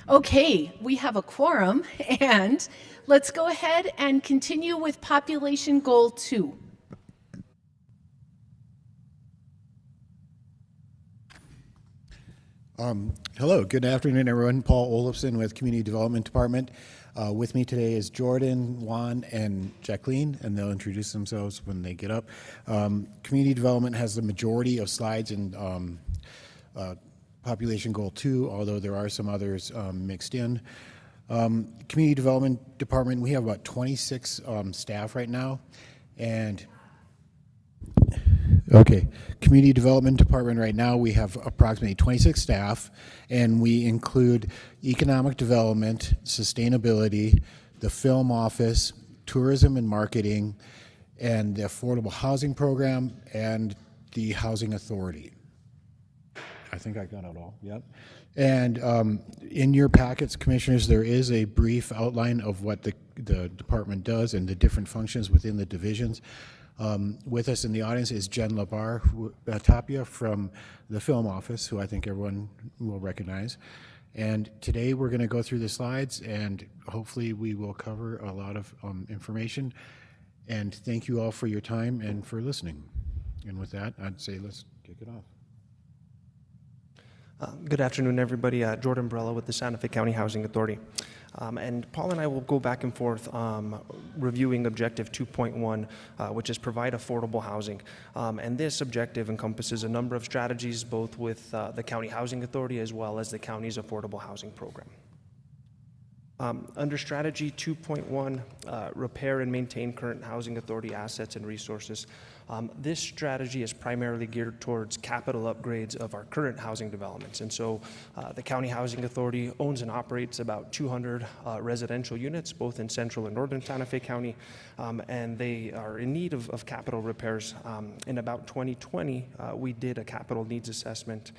Okay, we have a quorum, and let's go ahead and continue with population goal 2. Hello, good afternoon, everyone. Paul Olofsson with Community Development Department. With me today is Jordan, Juan, and Jacqueline, and they'll introduce themselves when they get up. Community Development has the majority of slides in Population Goal 2, although there are some others mixed in. Community Development Department, we have about 26 staff right now, and Community Development Department right now, we have approximately 26 staff, and we include economic development, sustainability, the film office, tourism and marketing, and the affordable housing program, and the housing authority. I think I got it all, yep. And in your packets, commissioners, there is a brief outline of what the department does and the different functions within the divisions. With us in the audience is Jen Tapia from the film office, who I think everyone will recognize. And today we're going to go through the slides, and hopefully we will cover a lot of information. And thank you all for your time and for listening. And with that, I'd say let's kick it off. Good afternoon, everybody. Jordan Brella with the Santa Fe County Housing Authority. And Paul and I will go back and forth reviewing Objective 2.1, which is provide affordable housing. And this objective encompasses a number of strategies, both with the County Housing Authority as well as the county's affordable housing program. Under Strategy 2.1, repair and maintain current housing authority assets and resources. This strategy is primarily geared towards capital upgrades of our current housing developments. And so the County Housing Authority owns and operates about 200 residential units, both in central and northern Santa Fe County, and they are in need of capital repairs. In about 2020, we did a capital needs assessment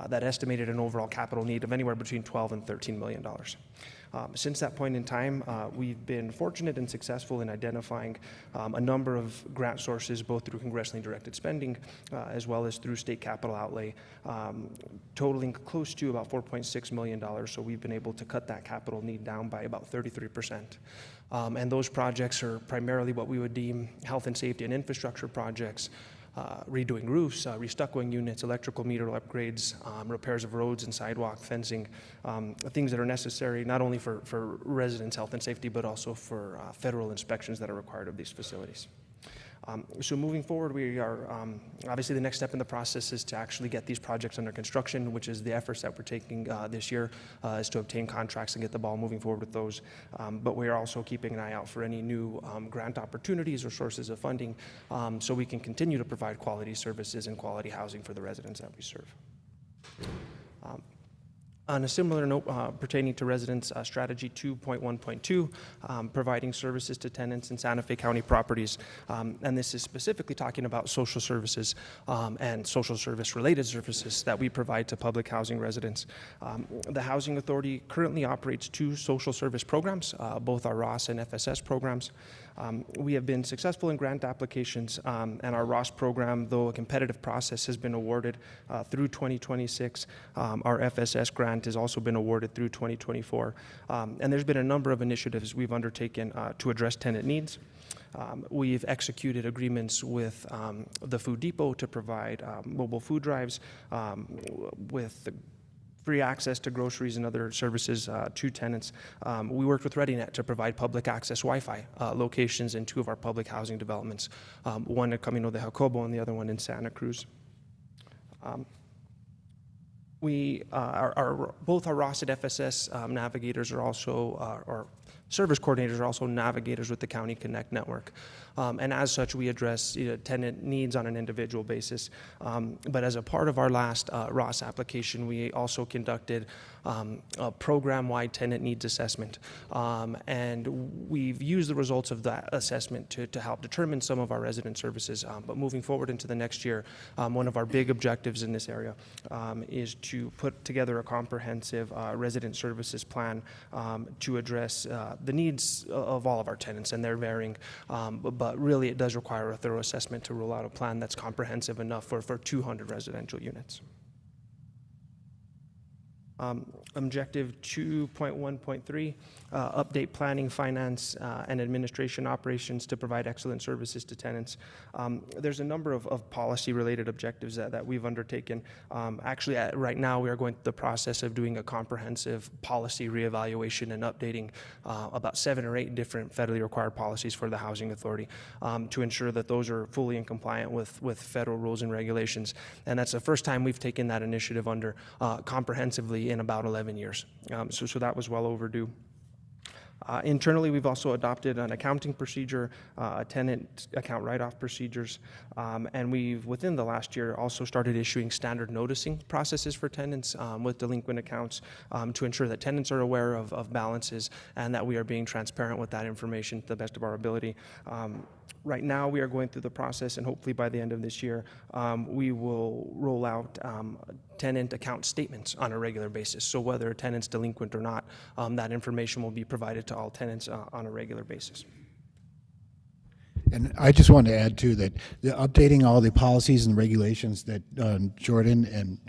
that estimated an overall capital need of anywhere between $12 and $13 million. Since that point in time, we've been fortunate and successful in identifying a number of grant sources, both through congressionally directed spending as well as through state capital outlay, totaling close to about $4.6 million. So we've been able to cut that capital need down by about 33%. And those projects are primarily what we would deem health and safety and infrastructure projects, redoing roofs, restuccoing units, electrical meter upgrades, repairs of roads and sidewalk fencing, things that are necessary not only for residents' health and safety, but also for federal inspections that are required of these facilities. So moving forward, we are obviously the next step in the process is to actually get these projects under construction, which is the efforts that we're taking this year, is to obtain contracts and get the ball moving forward with those. But we are also keeping an eye out for any new grant opportunities or sources of funding, so we can continue to provide quality services and quality housing for the residents that we serve. On a similar note pertaining to residents, Strategy 2.1.2, providing services to tenants in Santa Fe County properties. And this is specifically talking about social services and social service related services that we provide to public housing residents. The Housing Authority currently operates 2 social service programs, both our ROS and FSS programs. We have been successful in grant applications, and our ROS program, though a competitive process, has been awarded through 2026. Our FSS grant has also been awarded through 2024. And there's been a number of initiatives we've undertaken to address tenant needs. We've executed agreements with the Food Depot to provide mobile food drives, with free access to groceries and other services to tenants. We worked with ReadyNet to provide public access Wi-Fi locations in 2 of our public housing developments, one at Camino de Jacobo and the other one in Santa Cruz. Both our ROS and FSS navigators are also, or service coordinators are also navigators with the County Connect network. And as such, we address tenant needs on an individual basis. But as a part of our last ROS application, we also conducted a program-wide tenant needs assessment. And we've used the results of that assessment to help determine some of our resident services. But moving forward into the next year, one of our big objectives in this area is to put together a comprehensive resident services plan to address the needs of all of our tenants, and they're varying. But really, it does require a thorough assessment to roll out a plan that's comprehensive enough for 200 residential units. Objective 2.1.3, update planning, finance, and administration operations to provide excellent services to tenants. There's a number of policy-related objectives that we've undertaken. Actually, right now, we are going through the process of doing a comprehensive policy reevaluation and updating about 7 or 8 different federally required policies for the Housing Authority to ensure that those are fully in compliance with federal rules and regulations. And that's the first time we've taken that initiative under comprehensively in about 11 years. So that was well overdue. Internally, we've also adopted an accounting procedure, tenant account write-off procedures, and we've, within the last year, also started issuing standard noticing processes for tenants with delinquent accounts to ensure that tenants are aware of balances and that we are being transparent with that information to the best of our ability. Right now, we are going through the process, and hopefully by the end of this year, we will roll out tenant account statements on a regular basis. So whether a tenant's delinquent or not, that information will be provided to all tenants on a regular basis. And I just want to add too that updating all the policies and regulations that Jordan and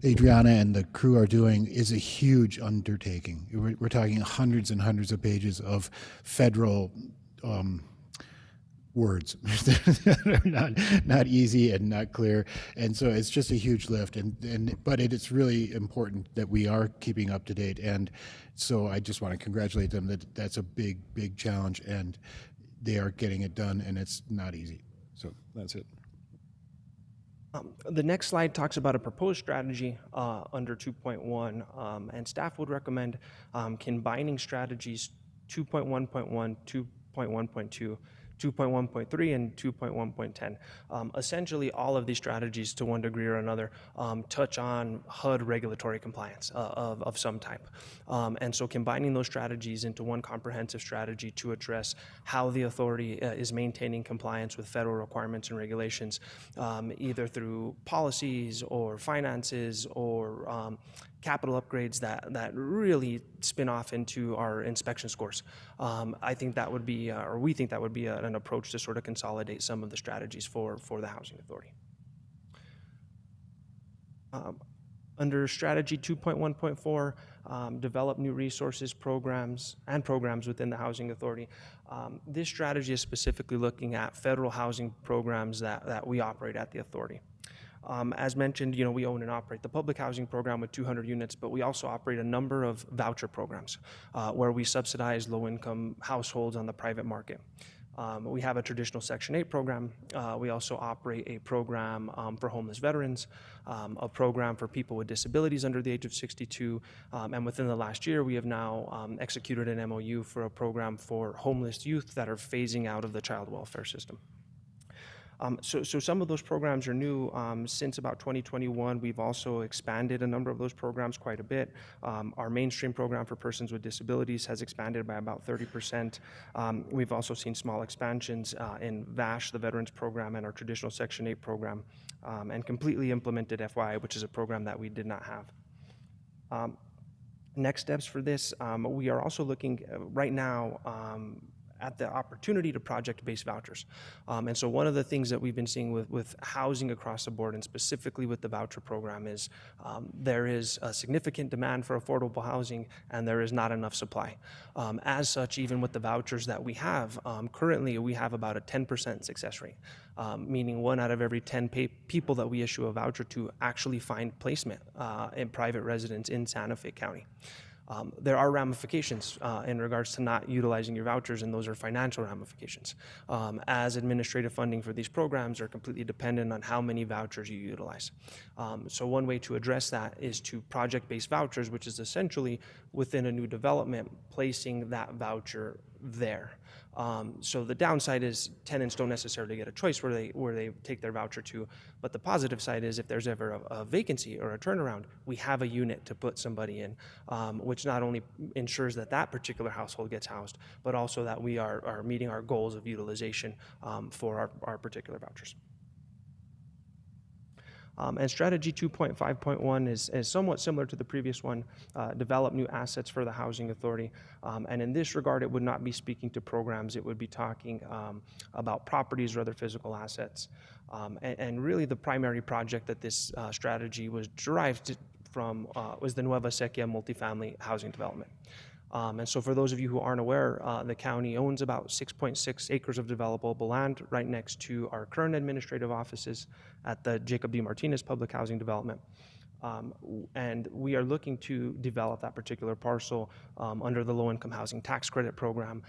Adriana and the crew are doing is a huge undertaking. We're talking hundreds and hundreds of pages of federal words not easy and not clear, and so it's just a huge lift, but it's really important that we are keeping up to date, and so I just want to congratulate them that that's a big challenge, and they are getting it done, and it's not easy. So that's it. The next slide talks about a proposed strategy under 2.1, and staff would recommend combining strategies 2.1.1, 2.1.2, 2.1.3 and 2.1.10. Essentially, all of these strategies, to one degree or another, touch on HUD regulatory compliance of some type. And so combining those strategies into one comprehensive strategy to address how the authority is maintaining compliance with federal requirements and regulations, either through policies or finances or capital upgrades that really spin off into our inspection scores. I think that would be, or we think that would be an approach to sort of consolidate some of the strategies for the Housing Authority. Under strategy 2.1.4, develop new resources, programs within the Housing Authority. This strategy is specifically looking at federal housing programs that we operate at the authority. As mentioned, we own and operate the public housing program with 200 units, but we also operate a number of voucher programs where we subsidize low-income households on the private market. We have a traditional Section 8 program. We also operate a program for homeless veterans, a program for people with disabilities under the age of 62, and within the last year, we have now executed an MOU for a program for homeless youth that are phasing out of the child welfare system. So some of those programs are new. Since about 2021, we've also expanded a number of those programs quite a bit. Our mainstream program for persons with disabilities has expanded by about 30%. We've also seen small expansions in VASH, the Veterans Program, and our traditional Section 8 program, and completely implemented FYI, which is a program that we did not have. Next steps for this, we are also looking right now at the opportunity to project-based vouchers. And so one of the things that we've been seeing with housing across the board, and specifically with the voucher program, is there is a significant demand for affordable housing and there is not enough supply. As such, even with the vouchers that we have, currently we have about a 10% success rate, meaning 1 out of every 10 people that we issue a voucher to actually find placement in private residence in Santa Fe County. There are ramifications in regards to not utilizing your vouchers, and those are financial ramifications, as administrative funding for these programs are completely dependent on how many vouchers you utilize. So one way to address that is to project-based vouchers, which is essentially within a new development, placing that voucher there. So the downside is tenants don't necessarily get a choice where they take their voucher to, but the positive side is if there's ever a vacancy or a turnaround, we have a unit to put somebody in, which not only ensures that that particular household gets housed, but also that we are meeting our goals of utilization for our particular vouchers. And strategy 2.5.1 is somewhat similar to the previous one, develop new assets for the Housing Authority. And in this regard, it would not be speaking to programs, it would be talking about properties or other physical assets. And really the primary project that this strategy was derived from was the Nueva Sequia multifamily housing development. And so for those of you who aren't aware, the county owns about 6.6 acres of developable land right next to our current administrative offices at the Jacob D. Martinez Public Housing Development. And we are looking to develop that particular parcel under the low-income housing tax credit program.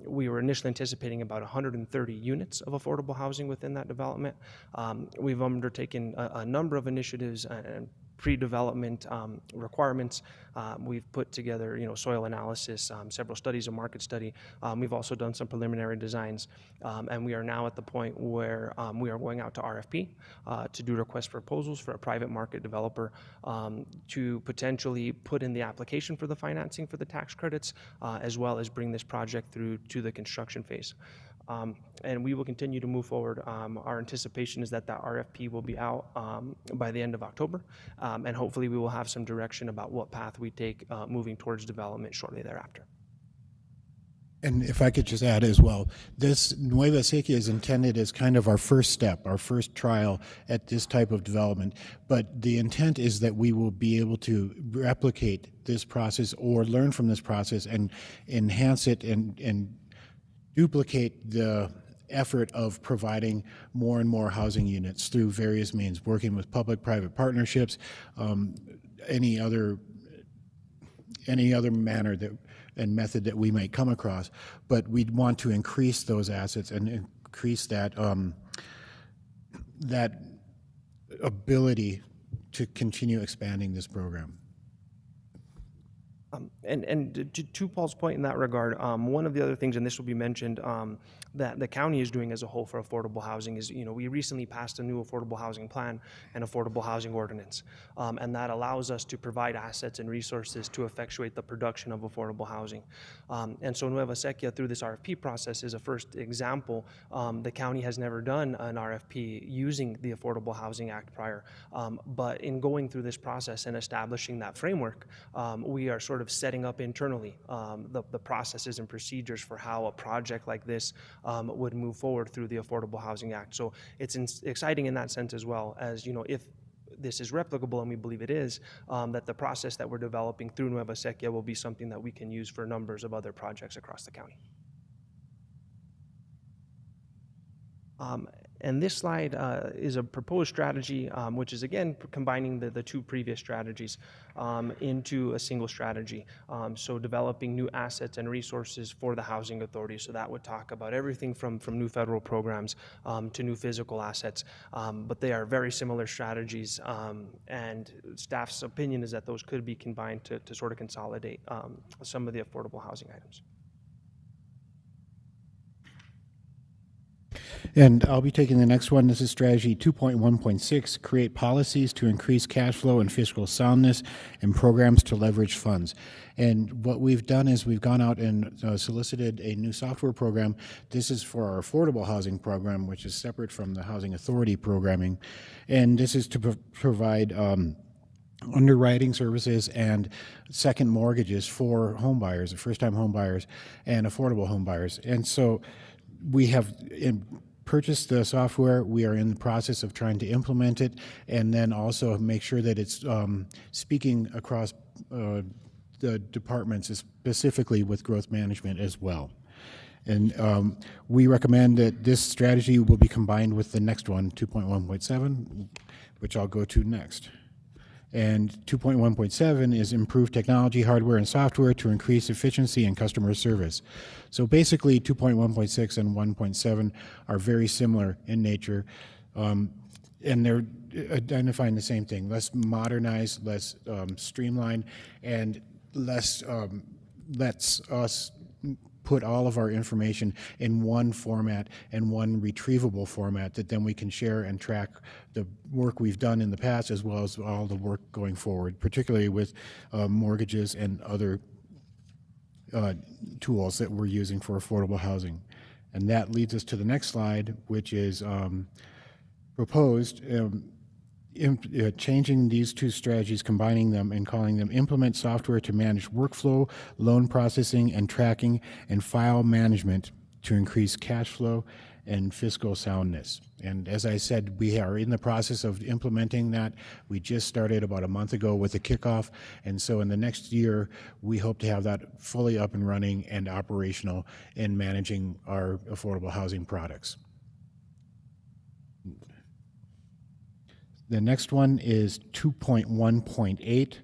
We were initially anticipating about 130 units of affordable housing within that development. We've undertaken a number of initiatives and pre-development requirements. We've put together, soil analysis, several studies, a market study. We've also done some preliminary designs, and we are now at the point where we are going out to RFP to do request for proposals for a private market developer to potentially put in the application for the financing for the tax credits, as well as bring this project through to the construction phase. And we will continue to move forward. Our anticipation is that RFP will be out by the end of October, and hopefully we will have some direction about what path we take moving towards development shortly thereafter. And if I could just add as well, this Nueva Sequia is intended as kind of our first step, our first trial at this type of development. But the intent is that we will be able to replicate this process or learn from this process and enhance it and duplicate the effort of providing more and more housing units through various means, working with public-private partnerships, any other manner and method that we might come across. But we'd want to increase those assets and increase that that ability to continue expanding this program. And to Paul's point in that regard, one of the other things, and this will be mentioned, that the county is doing as a whole for affordable housing is, we recently passed a new affordable housing plan and affordable housing ordinance, and that allows us to provide assets and resources to effectuate the production of affordable housing. And so Nueva Sequia, through this RFP process, is a first example. The county has never done an RFP using the Affordable Housing Act prior, but in going through this process and establishing that framework, we are sort of setting up internally the processes and procedures for how a project like this would move forward through the Affordable Housing Act. So it's exciting in that sense as well, as if this is replicable, and we believe it is, that the process that we're developing through Nueva Sequia will be something that we can use for numbers of other projects across the county. And this slide is a proposed strategy, which is, again, combining the two previous strategies into a single strategy. So developing new assets and resources for the Housing Authority. So that would talk about everything from new federal programs to new physical assets. But they are very similar strategies, and staff's opinion is that those could be combined to sort of consolidate some of the affordable housing items. And I'll be taking the next one. This is strategy 2.1.6, create policies to increase cash flow and fiscal soundness and programs to leverage funds. And what we've done is we've gone out and solicited a new software program. This is for our affordable housing program, which is separate from the Housing Authority programming. And this is to provide underwriting services and second mortgages for home buyers, first-time home buyers, and affordable home buyers. And so we have purchased the software. We are in the process of trying to implement it, and then also make sure that it's speaking across the departments, specifically with growth management as well. And we recommend that this strategy will be combined with the next one, 2.1.7, which I'll go to next. And 2.1.7 is improve technology, hardware, and software to increase efficiency and customer service. So basically, 2.1.6 and 1.7 are very similar in nature, and they're identifying the same thing: less modernized, less streamlined, and less lets us put all of our information in one format and one retrievable format that then we can share and track the work we've done in the past, as well as all the work going forward, particularly with mortgages and other tools that we're using for affordable housing. And that leads us to the next slide, which is proposed changing these two strategies, combining them and calling them implement software to manage workflow, loan processing and tracking, and file management to increase cash flow and fiscal soundness. And as I said, we are in the process of implementing that. We just started about a month ago with the kickoff, and so in the next year, we hope to have that fully up and running and operational in managing our affordable housing products. The next one is 2.1.8,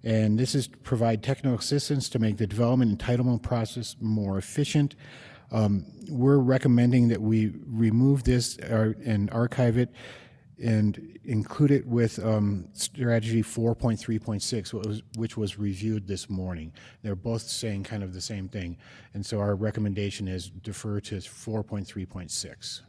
and this is to provide technical assistance to make the development entitlement process more efficient. We're recommending that we remove this and archive it and include it with strategy 4.3.6, which was reviewed this morning. They're both saying kind of the same thing, and so our recommendation is defer to 4.3.6.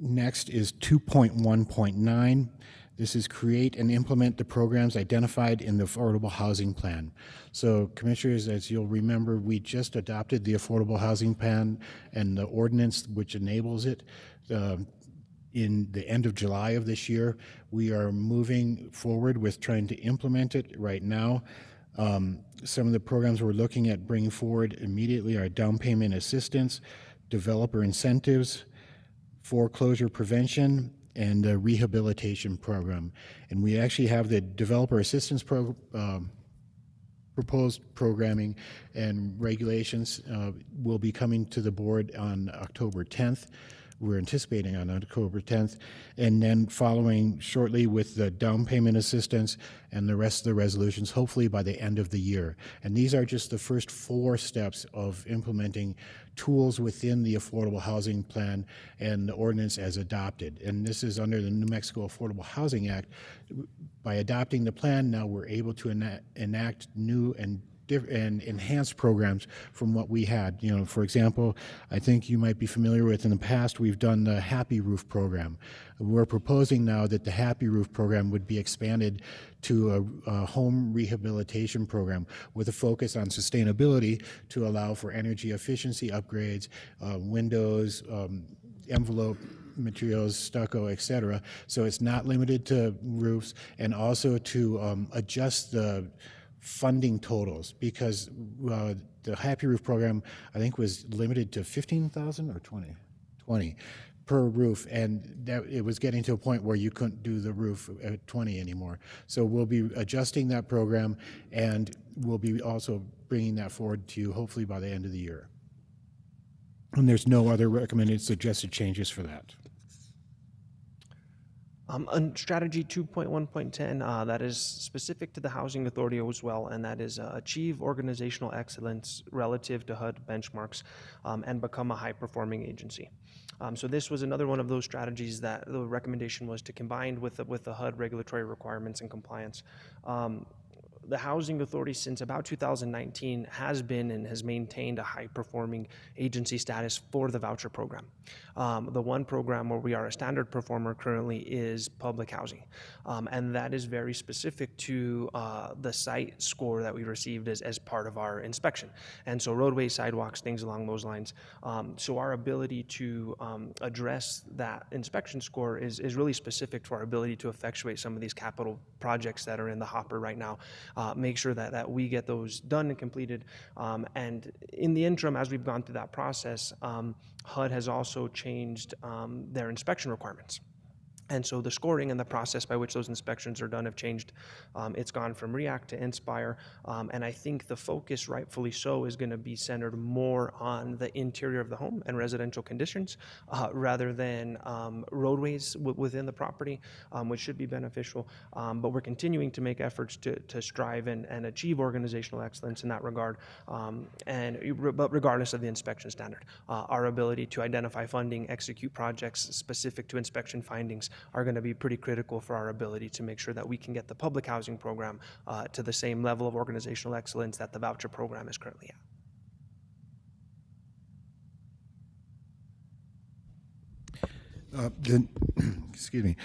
Next is 2.1.9. This is create and implement the programs identified in the Affordable Housing Plan. So, Commissioners, as you'll remember, we just adopted the Affordable Housing Plan and the ordinance which enables it in the end of July of this year. We are moving forward with trying to implement it right now. Some of the programs we're looking at bringing forward immediately are down payment assistance, developer incentives, foreclosure prevention, and the rehabilitation program. And we actually have the developer assistance proposed programming and regulations will be coming to the board on October 10th. We're anticipating on October 10th, and then following shortly with the down payment assistance and the rest of the resolutions, hopefully by the end of the year. And these are just the first 4 steps of implementing tools within the Affordable Housing Plan and the ordinance as adopted. And this is under the New Mexico Affordable Housing Act. By adopting the plan, now we're able to enact new and enhanced programs from what we had. You know, for example, I think you might be familiar with in the past, we've done the Happy Roof program. We're proposing now that the Happy Roof program would be expanded to a home rehabilitation program with a focus on sustainability to allow for energy efficiency upgrades, windows, envelope materials, stucco, etc. So it's not limited to roofs, and also to adjust the funding totals, because the Happy Roof program, I think, was limited to 15,000 or 20 per roof, and that it was getting to a point where you couldn't do the roof at 20 anymore. So we'll be adjusting that program, and we'll be also bringing that forward to you hopefully by the end of the year. And there's no other recommended suggested changes for that. On strategy 2.1.10, that is specific to the Housing Authority as well, and that is achieve organizational excellence relative to HUD benchmarks and become a high-performing agency. So this was another one of those strategies that the recommendation was to combine with the HUD regulatory requirements and compliance. The Housing Authority, since about 2019, has been and has maintained a high-performing agency status for the voucher program. The one program where we are a standard performer currently is public housing, and that is very specific to the site score that we received as part of our inspection. And so roadways, sidewalks, things along those lines. So our ability to address that inspection score is really specific to our ability to effectuate some of these capital projects that are in the hopper right now. Make sure that we get those done and completed. And in the interim, as we've gone through that process, HUD has also changed their inspection requirements. And so the scoring and the process by which those inspections are done have changed. It's gone from REACT to Inspire, and I think the focus, rightfully so, is going to be centered more on the interior of the home and residential conditions rather than roadways within the property, which should be beneficial. But we're continuing to make efforts to strive and achieve organizational excellence in that regard, but regardless of the inspection standard. Our ability to identify funding, execute projects specific to inspection findings are going to be pretty critical for our ability to make sure that we can get the public housing program to the same level of organizational excellence that the voucher program is currently at. Excuse me.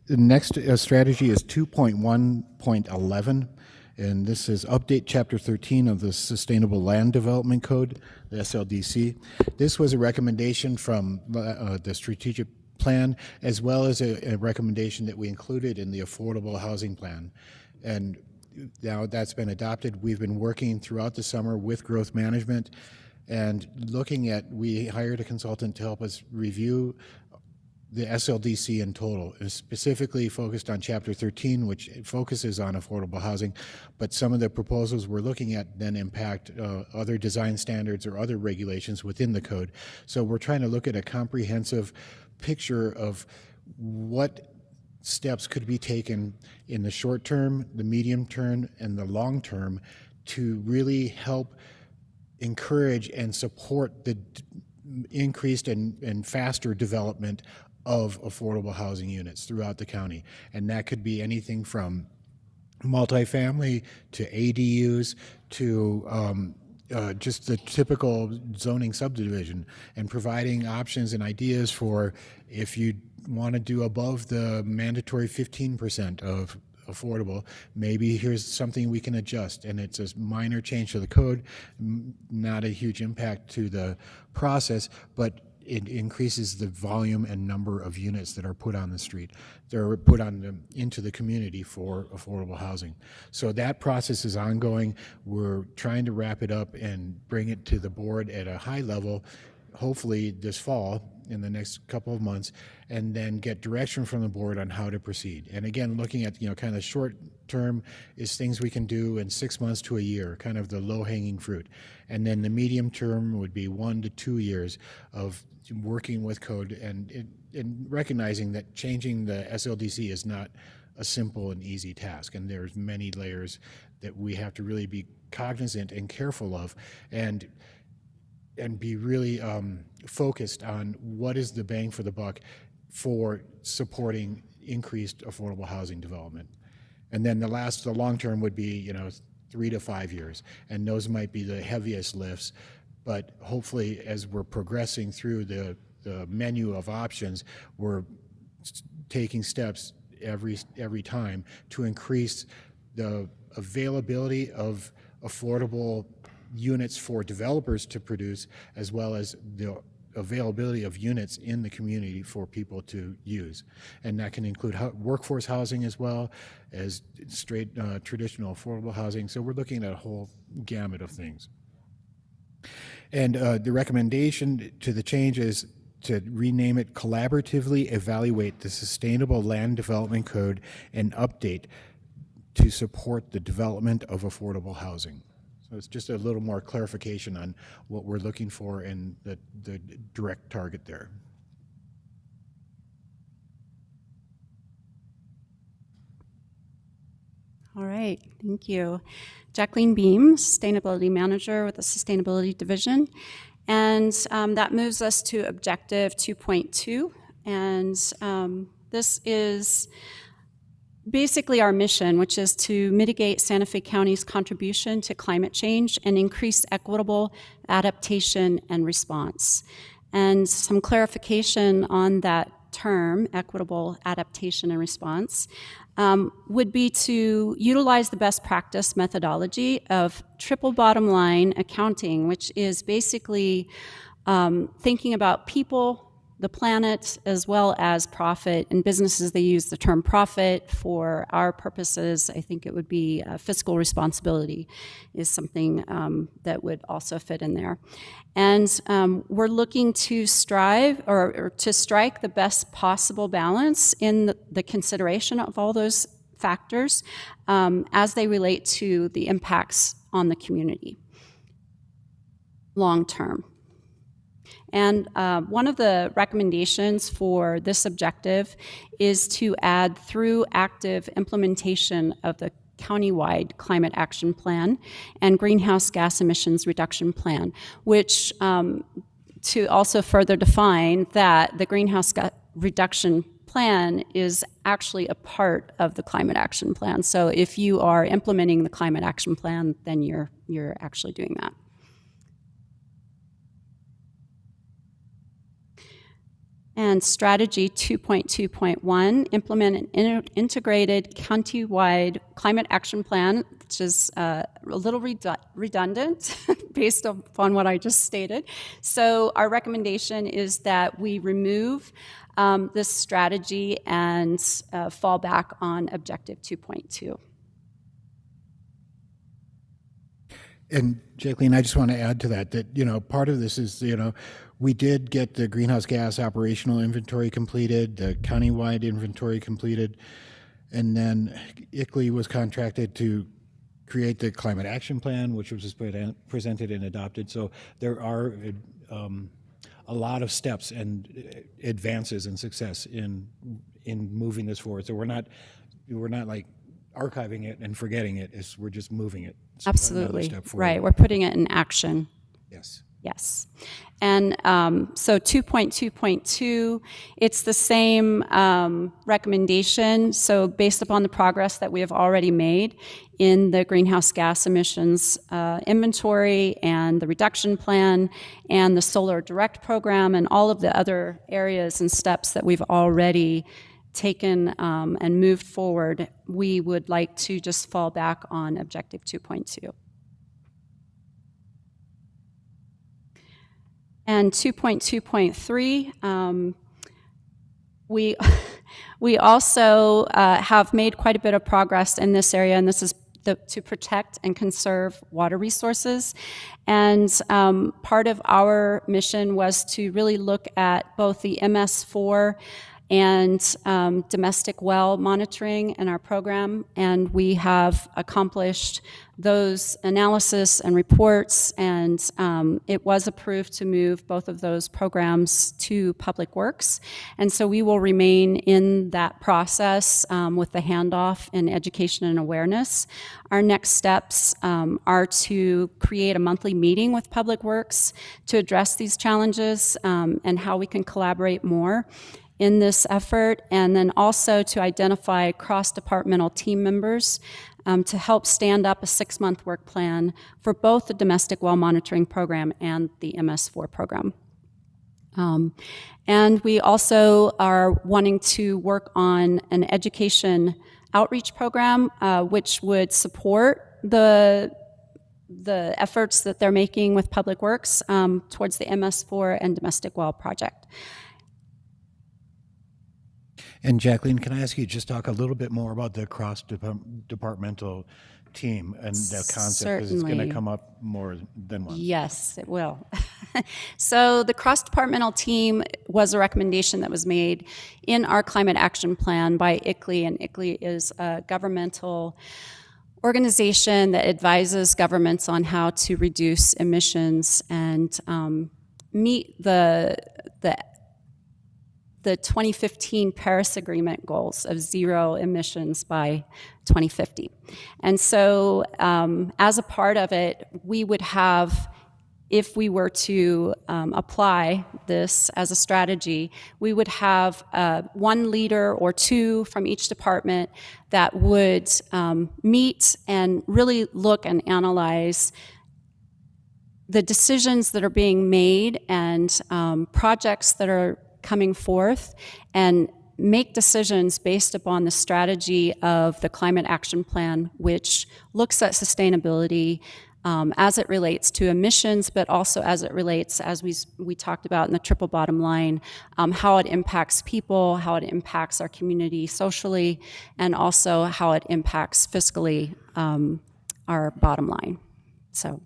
The next strategy is 2.1.11, and this is update Chapter 13 of the Sustainable Land Development Code, the SLDC. This was a recommendation from the strategic plan, as well as a recommendation that we included in the Affordable Housing Plan. And now that's been adopted. We've been working throughout the summer with growth management And we hired a consultant to help us review the SLDC in total, is specifically focused on Chapter 13, which focuses on affordable housing, but some of the proposals we're looking at then impact other design standards or other regulations within the code. So we're trying to look at a comprehensive picture of what steps could be taken in the short term, the medium term, and the long term to really help encourage and support the increased and faster development of affordable housing units throughout the county. And that could be anything from multifamily to ADUs to just the typical zoning subdivision, and providing options and ideas for if you want to do above the mandatory 15% of affordable, maybe here's something we can adjust, and it's a minor change to the code, not a huge impact to the process, but it increases the volume and number of units that are put on the street. They're put into the community for affordable housing. So that process is ongoing. We're trying to wrap it up and bring it to the board at a high level, hopefully this fall, in the next couple of months, and then get direction from the board on how to proceed. And again, looking at, kind of short term is things we can do in 6 months to a year, kind of the low-hanging fruit. And then the medium term would be 1 to 2 years of working with code and recognizing that changing the SLDC is not a simple and easy task, and there's many layers that we have to really be cognizant and careful of, and be really focused on what is the bang for the buck for supporting increased affordable housing development. And then the long term would be 3 to 5 years, and those might be the heaviest lifts. But hopefully, as we're progressing through the menu of options, we're taking steps every time to increase the availability of affordable units for developers to produce, as well as the availability of units in the community for people to use. And that can include workforce housing as well as straight traditional affordable housing. So we're looking at a whole gamut of things. And the recommendation to the change is to rename it Collaboratively Evaluate the Sustainable Land Development Code and update to support the development of affordable housing. So it's just a little more clarification on what we're looking for and the direct target there. All right, thank you. Jacqueline Beam, Sustainability Manager with the Sustainability Division. And that moves us to Objective 2.2. And this is basically our mission, which is to mitigate Santa Fe County's contribution to climate change and increase equitable adaptation and response. And some clarification on that term, equitable adaptation and response, would be to utilize the best practice methodology of triple bottom line accounting, which is basically thinking about people, the planet, as well as profit. In businesses, they use the term profit. For our purposes, I think it would be fiscal responsibility is something that would also fit in there. And we're looking to strive or to strike the best possible balance in the consideration of all those factors as they relate to the impacts on the community long term. And one of the recommendations for this objective is to add through active implementation of the countywide climate action plan and greenhouse gas emissions reduction plan, which to also further define that the greenhouse gas reduction plan is actually a part of the climate action plan. So if you are implementing the climate action plan, then you're actually doing that. And strategy 2.2.1, implement an integrated countywide climate action plan, which is a little redundant based upon what I just stated. So our recommendation is that we remove this strategy and fall back on objective 2.2. And Jacqueline, I just want to add to that, part of this is, we did get the greenhouse gas operational inventory completed, the countywide inventory completed, and then ICLEI was contracted to create the climate action plan, which was presented and adopted. So there are a lot of steps and advances and success in moving this forward. So we're not like archiving it and forgetting it. We're just moving it. another Absolutely. step forward. Right. We're putting it in action. Yes. Yes. And so 2.2.2, it's the same recommendation. So based upon the progress that we have already made in the greenhouse gas emissions inventory and the reduction plan and the Solar Direct program and all of the other areas and steps that we've already taken and moved forward, we would like to just fall back on Objective 2.2. And 2.2.3, we also have made quite a bit of progress in this area, and this is to protect and conserve water resources. And part of our mission was to really look at both the MS4 and domestic well monitoring in our program, and we have accomplished those analysis and reports, and it was approved to move both of those programs to Public Works. And so we will remain in that process with the handoff in education and awareness. Our next steps are to create a monthly meeting with Public Works to address these challenges and how we can collaborate more in this effort, and then also to identify cross-departmental team members to help stand up a 6-month work plan for both the domestic well monitoring program and the MS4 program. And we also are wanting to work on an education outreach program which would support the efforts that they're making with Public Works towards the MS4 and domestic well project. And Jacqueline, can I ask you to just talk a little bit more about the cross-departmental team and the concept, because it's going to Certainly. come up more than once. Yes, it will. So the cross-departmental team was a recommendation that was made in our climate action plan by ICLEI, and ICLEI is a governmental organization that advises governments on how to reduce emissions and meet the 2015 Paris Agreement goals of zero emissions by 2050. And so as a part of it, we would have, if we were to apply this as a strategy, we would have one leader or two from each department that would meet and really look and analyze the decisions that are being made and projects that are coming forth, and make decisions based upon the strategy of the Climate Action Plan, which looks at sustainability as it relates to emissions, but also as it relates, as we talked about in the triple bottom line, how it impacts people, how it impacts our community socially, and also how it impacts fiscally our bottom line. So.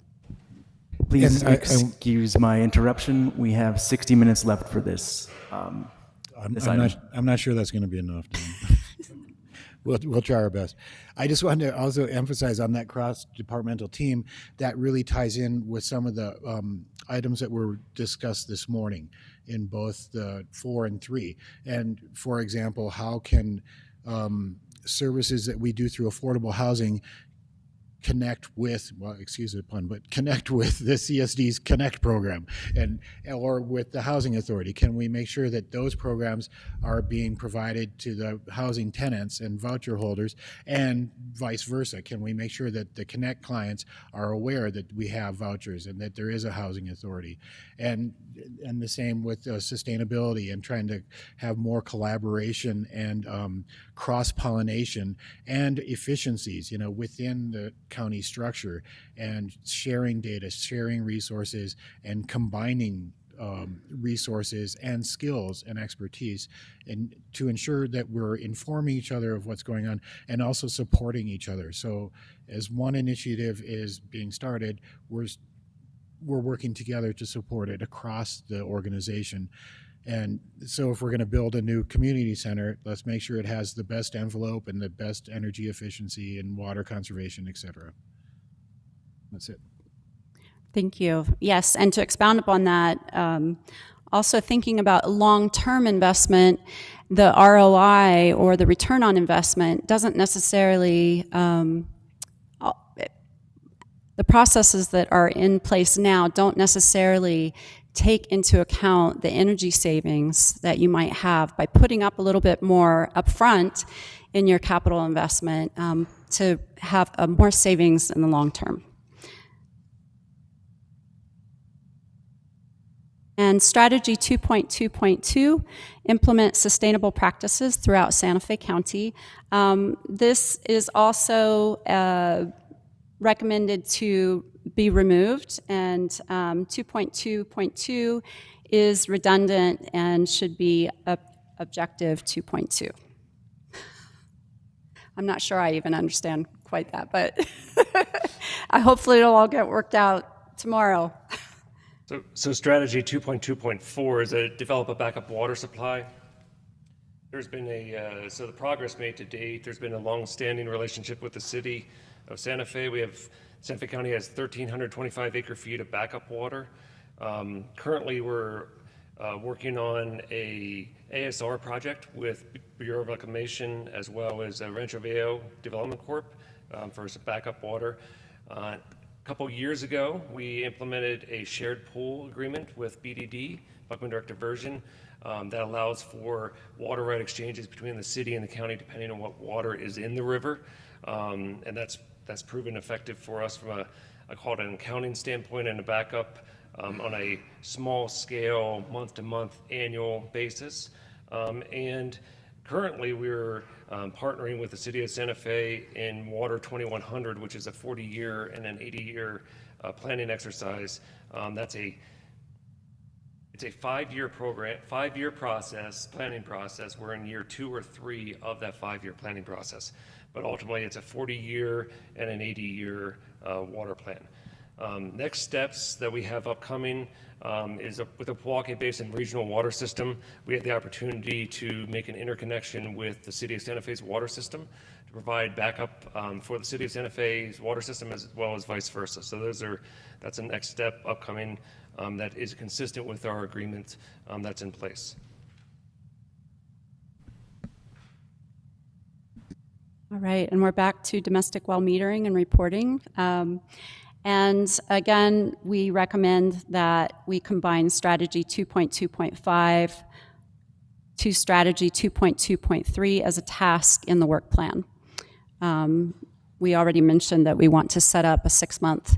Please And excuse my interruption. We have 60 minutes left for this. I'm not sure that's going to be enough. We'll try our best. I just wanted to also emphasize on that cross-departmental team that really ties in with some of the items that were discussed this morning in both the 4 and 3. And for example, how can services that we do through affordable housing connect with, well, excuse the pun, but connect with the CSD's Connect program or with the Housing Authority? Can we make sure that those programs are being provided to the housing tenants and voucher holders, and vice versa? Can we make sure that the Connect clients are aware that we have vouchers and that there is a housing authority? And the same with sustainability, and trying to have more collaboration and cross-pollination and efficiencies, within the county structure, and sharing data, sharing resources, and combining resources and skills and expertise, and to ensure that we're informing each other of what's going on and also supporting each other. So as one initiative is being started, we're working together to support it across the organization. And so if we're going to build a new community center, let's make sure it has the best envelope and the best energy efficiency and water conservation, et cetera. That's it. Thank you. Yes, and to expound upon that, also thinking about long-term investment, the ROI or the return on investment doesn't necessarily, the processes that are in place now don't necessarily take into account the energy savings that you might have by putting up a little bit more upfront in your capital investment to have more savings in the long term. And strategy 2.2.2, implement sustainable practices throughout Santa Fe County. This is also recommended to be removed, and 2.2.2 is redundant and should be objective 2.2. I'm not sure I even understand quite that, but hopefully it'll all get worked out tomorrow. So strategy 2.2.4 is to develop a backup water supply. There's been so the progress made to date, there's been a long-standing relationship with the city of Santa Fe. Santa Fe County has 1,325 acre-feet of backup water. Currently, we're working on a ASR project with Bureau of Reclamation as well as Rancho Viejo Development Corp for some backup water. A couple years ago, we implemented a shared pool agreement with BDD, Buckman Direct Diversion, that allows for water right exchanges between the city and the county depending on what water is in the river. And that's proven effective for us from I call it an accounting standpoint and a backup on a small scale, month-to-month, annual basis. And currently we're partnering with the city of Santa Fe in Water 2100, which is a 40-year and an 80-year planning exercise. It's a 5-year program, 5-year process, planning process. We're in year 2 or 3 of that 5-year planning process. But ultimately, it's a 40-year and an 80-year water plan. Next steps that we have upcoming is with the Pojoaque Basin Regional Water System. We had the opportunity to make an interconnection with the City of Santa Fe's water system to provide backup for the City of Santa Fe's water system as well as vice versa. So that's a next step upcoming that is consistent with our agreement that's in place. All right, and we're back to domestic well metering and reporting. And again, we recommend that we combine strategy 2.2.5 to strategy 2.2.3 as a task in the work plan. We already mentioned that we want to set up a 6-month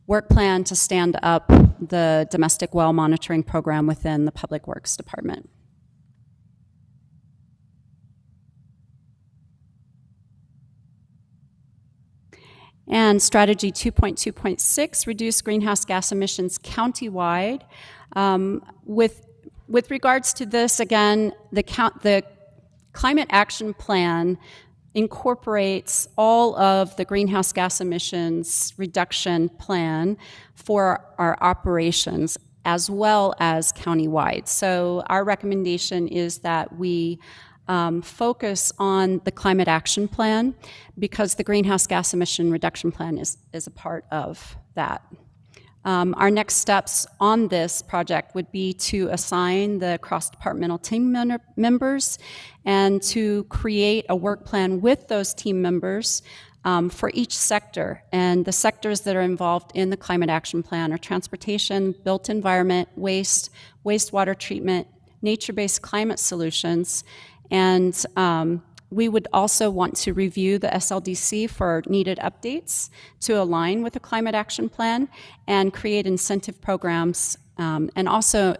work plan to stand up the domestic well monitoring program within the Public Works Department. And strategy 2.2.6, reduce greenhouse gas emissions countywide. With regards to this, again, the Climate Action Plan incorporates all of the greenhouse gas emissions reduction plan for our operations as well as countywide. So our recommendation is that we focus on the Climate Action Plan because the Greenhouse Gas Emission Reduction Plan is a part of that. Our next steps on this project would be to assign the cross-departmental team members and to create a work plan with those team members for each sector. And the sectors that are involved in the Climate Action Plan are transportation, built environment, waste, wastewater treatment, nature-based climate solutions, and we would also want to review the SLDC for needed updates to align with the Climate Action Plan and create incentive programs, and also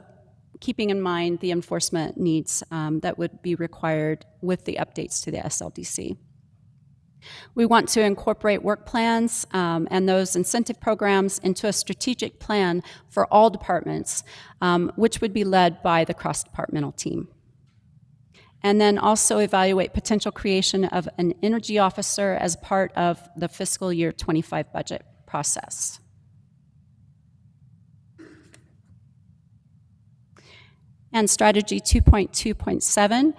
keeping in mind the enforcement needs that would be required with the updates to the SLDC. We want to incorporate work plans and those incentive programs into a strategic plan for all departments, which would be led by the cross-departmental team. And then also evaluate potential creation of an energy officer as part of the fiscal year 25 budget process. And strategy 2.2.7,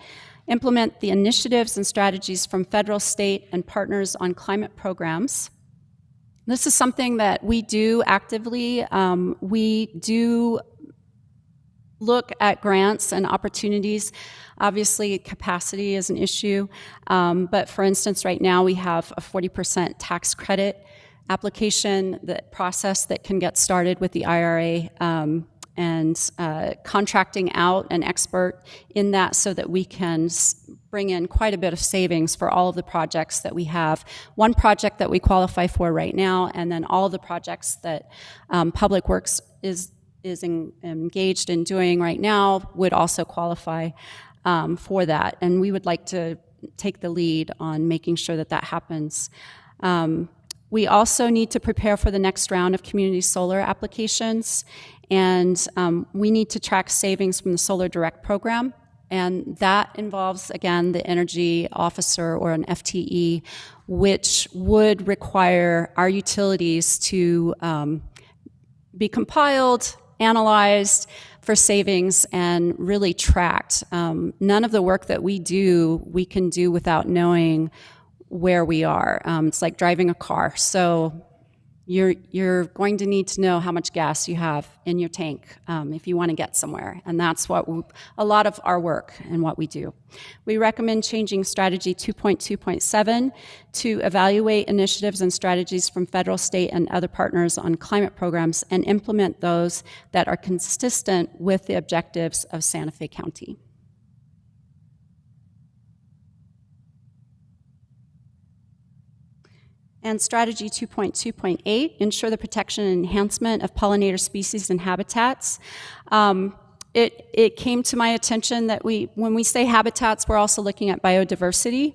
implement the initiatives and strategies from federal, state, and partners on climate programs. This is something that we do actively. We do look at grants and opportunities. Obviously, capacity is an issue, but for instance, right now we have a 40% tax credit application process that can get started with the IRA, and contracting out an expert in that so that we can bring in quite a bit of savings for all of the projects that we have. One project that we qualify for right now, and then all of the projects that Public Works is engaged in doing right now would also qualify for that. And we would like to take the lead on making sure that that happens. We also need to prepare for the next round of community solar applications, and we need to track savings from the Solar Direct program, and that involves, again, the energy officer or an FTE, which would require our utilities to be compiled, analyzed for savings, and really tracked. None of the work that we do, we can do without knowing where we are. It's like driving a car. So you're going to need to know how much gas you have in your tank if you want to get somewhere. And that's what a lot of our work and what we do. We recommend changing strategy 2.2.7 to evaluate initiatives and strategies from federal, state, and other partners on climate programs and implement those that are consistent with the objectives of Santa Fe County. And strategy 2.2.8, ensure the protection and enhancement of pollinator species and habitats. It came to my attention that when we say habitats, we're also looking at biodiversity.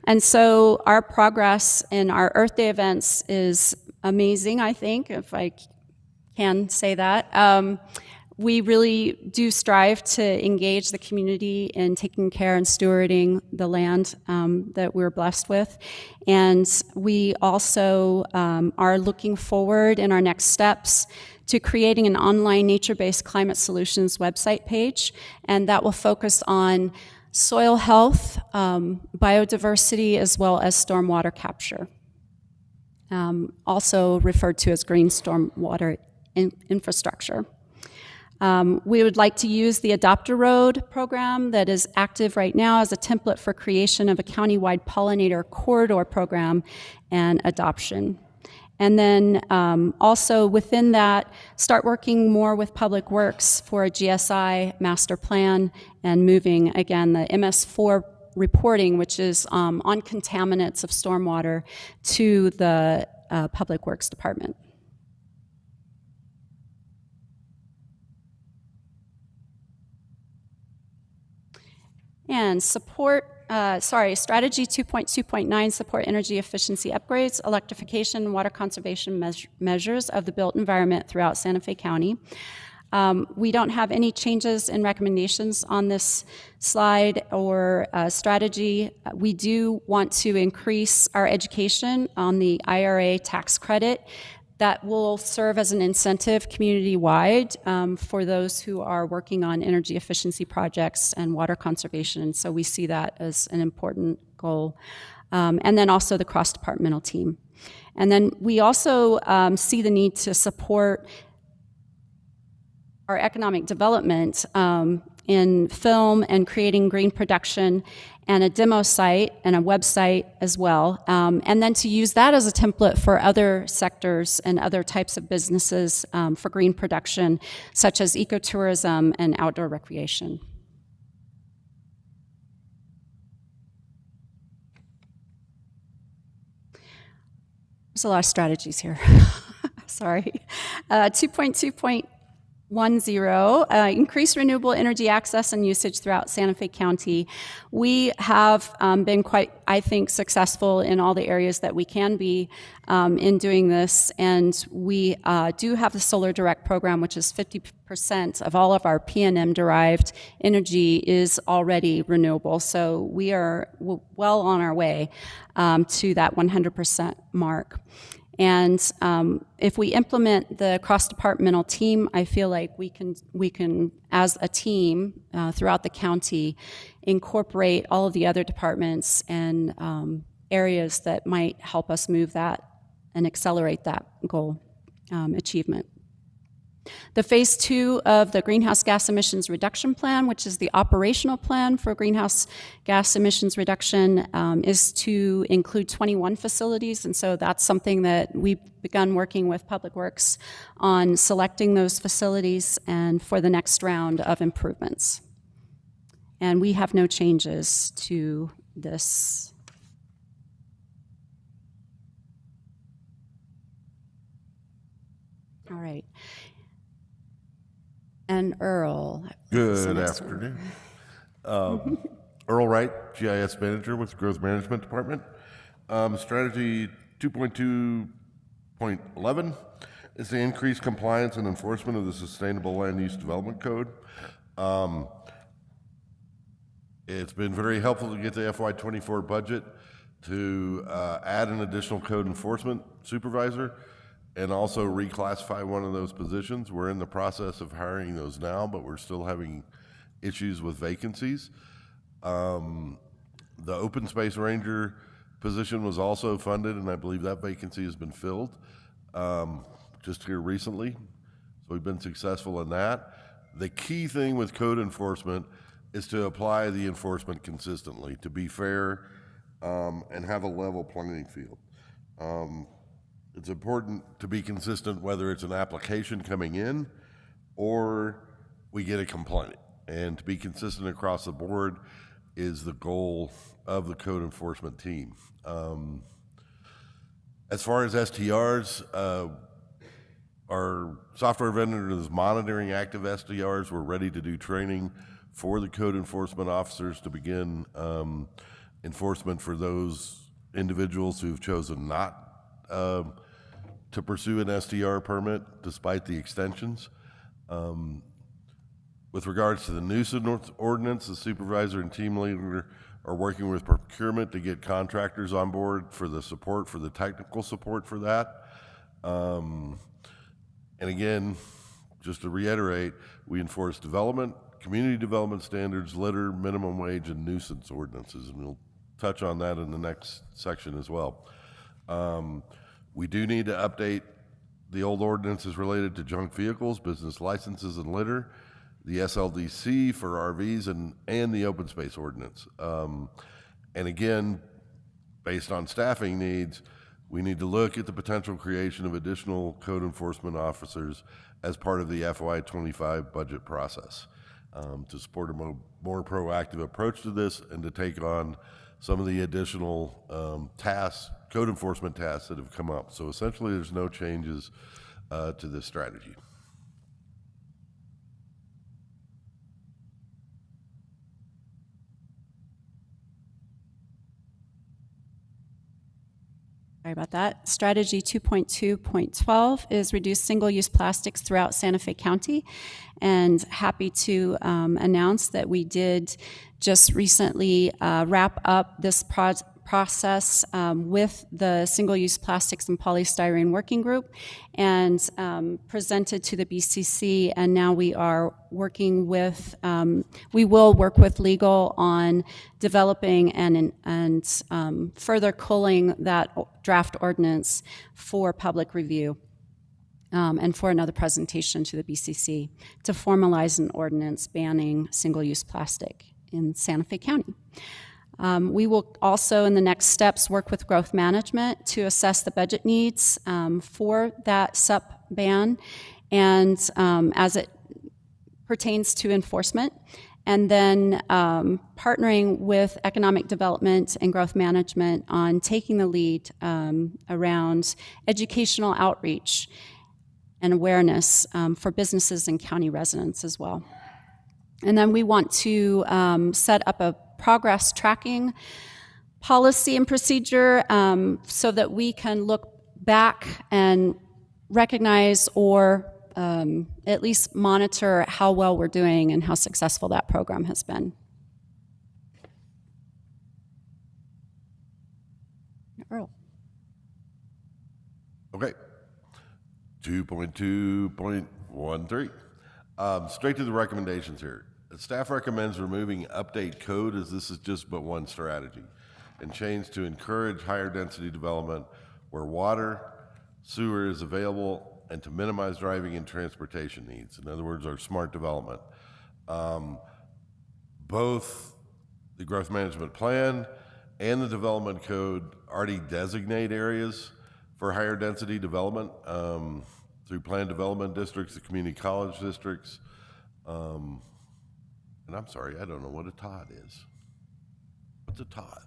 And so our progress in our Earth Day events is amazing, I think, if I can say that. We really do strive to engage the community in taking care and stewarding the land that we're blessed with. And we also are looking forward in our next steps to creating an online nature-based climate solutions website page, and that will focus on soil health, biodiversity, as well as stormwater capture, also referred to as green stormwater infrastructure. We would like to use the Adopt a Road program that is active right now as a template for creation of a countywide pollinator corridor program and adoption. And then also within that, start working more with Public Works for a GSI master plan and moving, again, the MS4 reporting, which is on contaminants of stormwater, to the Public Works Department. And strategy 2.2.9, support energy efficiency upgrades, electrification, water conservation measures of the built environment throughout Santa Fe County. We don't have any changes in recommendations on this slide or strategy. We do want to increase our education on the IRA tax credit. That will serve as an incentive community-wide for those who are working on energy efficiency projects and water conservation. So we see that as an important goal. And then also the cross-departmental team. And then we also see the need to support our economic development in film and creating green production and a demo site and a website as well. And then to use that as a template for other sectors and other types of businesses for green production, such as ecotourism and outdoor recreation. There's a lot of strategies here. Sorry. 2.2.9 increase renewable energy access and usage throughout Santa Fe County. We have been quite, I think, successful in all the areas that we can be in doing this, and we do have the Solar Direct program, which is 50% of all of our PNM-derived energy is already renewable, so we are well on our way to that 100% mark. And if we implement the cross-departmental team, I feel like we can, as a team throughout the county, incorporate all of the other departments and areas that might help us move that and accelerate that goal achievement. The phase 2 of the greenhouse gas emissions reduction plan, which is the operational plan for greenhouse gas emissions reduction, is to include 21 facilities. And so that's something that we've begun working with Public Works on selecting those facilities and for the next round of improvements. And we have no changes to this. All right. And Earl. Good afternoon. Earl Wright, GIS Manager with the Growth Management Department. Strategy 2.2.11 is to increase compliance and enforcement of the Sustainable Land Use Development Code. It's been very helpful to get the FY24 budget to add an additional code enforcement supervisor and also reclassify one of those positions. We're in the process of hiring those now, but we're still having issues with vacancies. The open space ranger position was also funded, and I believe that vacancy has been filled just here recently. So we've been successful in that. The key thing with code enforcement is to apply the enforcement consistently, to be fair and have a level playing field. It's important to be consistent whether it's an application coming in or we get a complaint. And to be consistent across the board is the goal of the code enforcement team. As far as STRs, our software vendor is monitoring active STRs. We're ready to do training for the code enforcement officers to begin enforcement for those individuals who've chosen not to pursue an STR permit despite the extensions. With regards to the nuisance ordinance, the supervisor and team leader are working with procurement to get contractors on board for the support, for the technical support for that. And again, just to reiterate, we enforce development, community development standards, litter, minimum wage, and nuisance ordinances, and we'll touch on that in the next section as well. We do need to update the old ordinances related to junk vehicles, business licenses, and litter, the SLDC for RVs, and the open space ordinance. And again, based on staffing needs, we need to look at the potential creation of additional code enforcement officers as part of the FY25 budget process to support a more proactive approach to this and to take on some of the additional tasks, code enforcement tasks that have come up. So essentially, there's no changes to this strategy. Sorry about that. Strategy 2.2.12 is reduce single-use plastics throughout Santa Fe County. And happy to announce that we did just recently wrap up this process with the single-use plastics and polystyrene working group and presented to the BCC, and now we are working with, we will work with legal on developing and further culling that draft ordinance for public review. And for another presentation to the BCC to formalize an ordinance banning single-use plastic in Santa Fe County. We will also, in the next steps, work with growth management to assess the budget needs for that SUP ban and as it pertains to enforcement, and then partnering with economic development and growth management on taking the lead around educational outreach and awareness for businesses and county residents as well. And then we want to set up a progress tracking policy and procedure so that we can look back and recognize or at least monitor how well we're doing and how successful that program has been. Earl. Okay. 2.2.13. Straight to the recommendations here. The staff recommends removing update code, as this is just but one strategy, and change to encourage higher density development where water, sewer is available, and to minimize driving and transportation needs. In other words, our smart development. Both the growth management plan and the development code already designate areas for higher density development through planned development districts, the community college districts. And I'm sorry, I don't know what a TOD is. What's a TOD?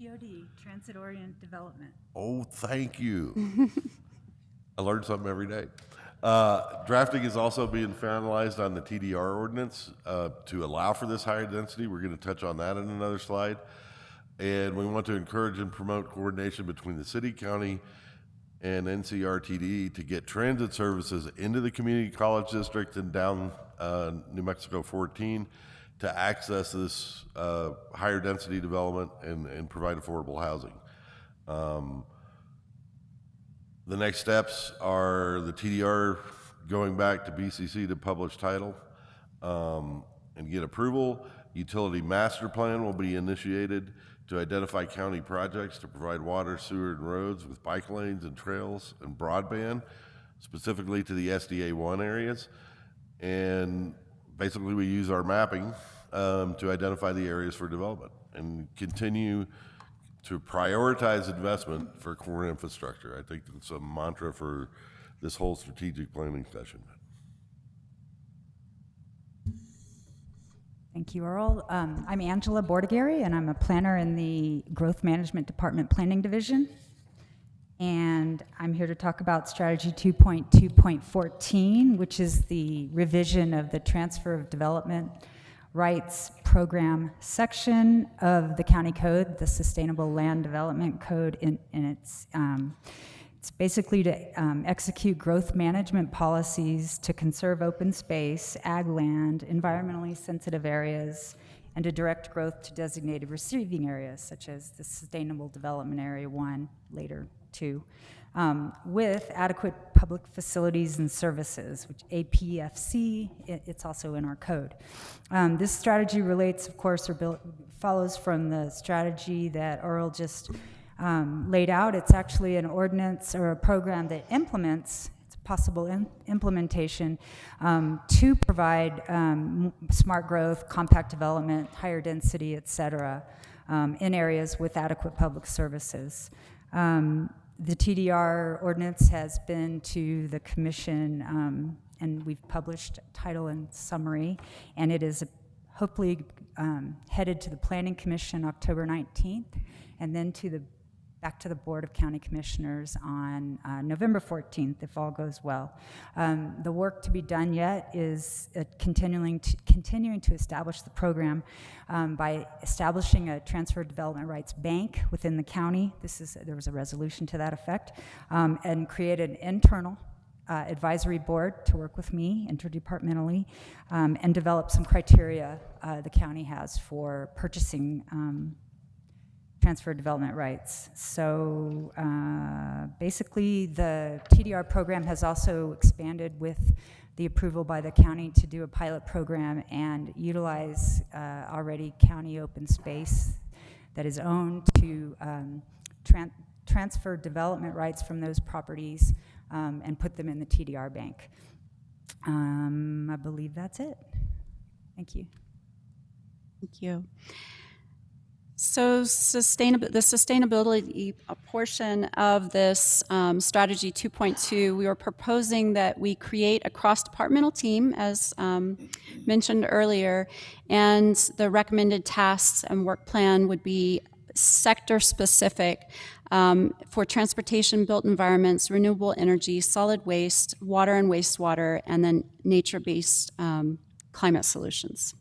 TOD, Transit Oriented Development. Oh, thank you. I learn something every day. Drafting is also being finalized on the TDR ordinance to allow for this higher density. We're going to touch on that in another slide. And we want to encourage and promote coordination between the city, county, and NCRTD to get transit services into the community college district and down New Mexico 14 to access this higher density development and provide affordable housing. The next steps are the TDR going back to BCC to publish title and get approval. Utility master plan will be initiated to identify county projects to provide water, sewer, and roads with bike lanes and trails and broadband, specifically to the SDA 1 areas. And basically we use our mapping to identify the areas for development and continue to prioritize investment for core infrastructure. I think that's a mantra for this whole strategic planning session. Thank you, Earl. I'm Angela Bordegari, and I'm a planner in the Growth Management Department Planning Division. And I'm here to talk about Strategy 2.2.14, which is the revision of the Transfer of Development Rights Program section of the County Code, the Sustainable Land Development Code, and it's basically to execute growth management policies to conserve open space, ag land, environmentally sensitive areas, and to direct growth to designated receiving areas, such as the Sustainable Development Area 1, later 2, with adequate public facilities and services, which APFC, it's also in our code. This strategy relates, of course, or follows from the strategy that Earl just laid out. It's actually an ordinance or a program that implements, it's a possible implementation to provide smart growth, compact development, higher density, et cetera, in areas with adequate public services. The TDR ordinance has been to the commission and we've published title and summary, and it is hopefully headed to the Planning Commission October 19th, and then back to the Board of County Commissioners on November 14th, if all goes well. The work to be done yet is continuing to establish the program by establishing a transfer development rights bank within the county. There was a resolution to that effect, and create an internal advisory board to work with me interdepartmentally and develop some criteria the county has for purchasing transfer development rights. So basically the TDR program has also expanded with the approval by the county to do a pilot program and utilize already county open space that is owned to transfer development rights from those properties and put them in the TDR bank. I believe that's it. Thank you. Thank you. So the sustainability portion of this strategy 2.2, we were proposing that we create a cross-departmental team, as mentioned earlier, and the recommended tasks and work plan would be sector-specific for transportation, built environments, renewable energy, solid waste, water and wastewater, and then nature-based climate solutions.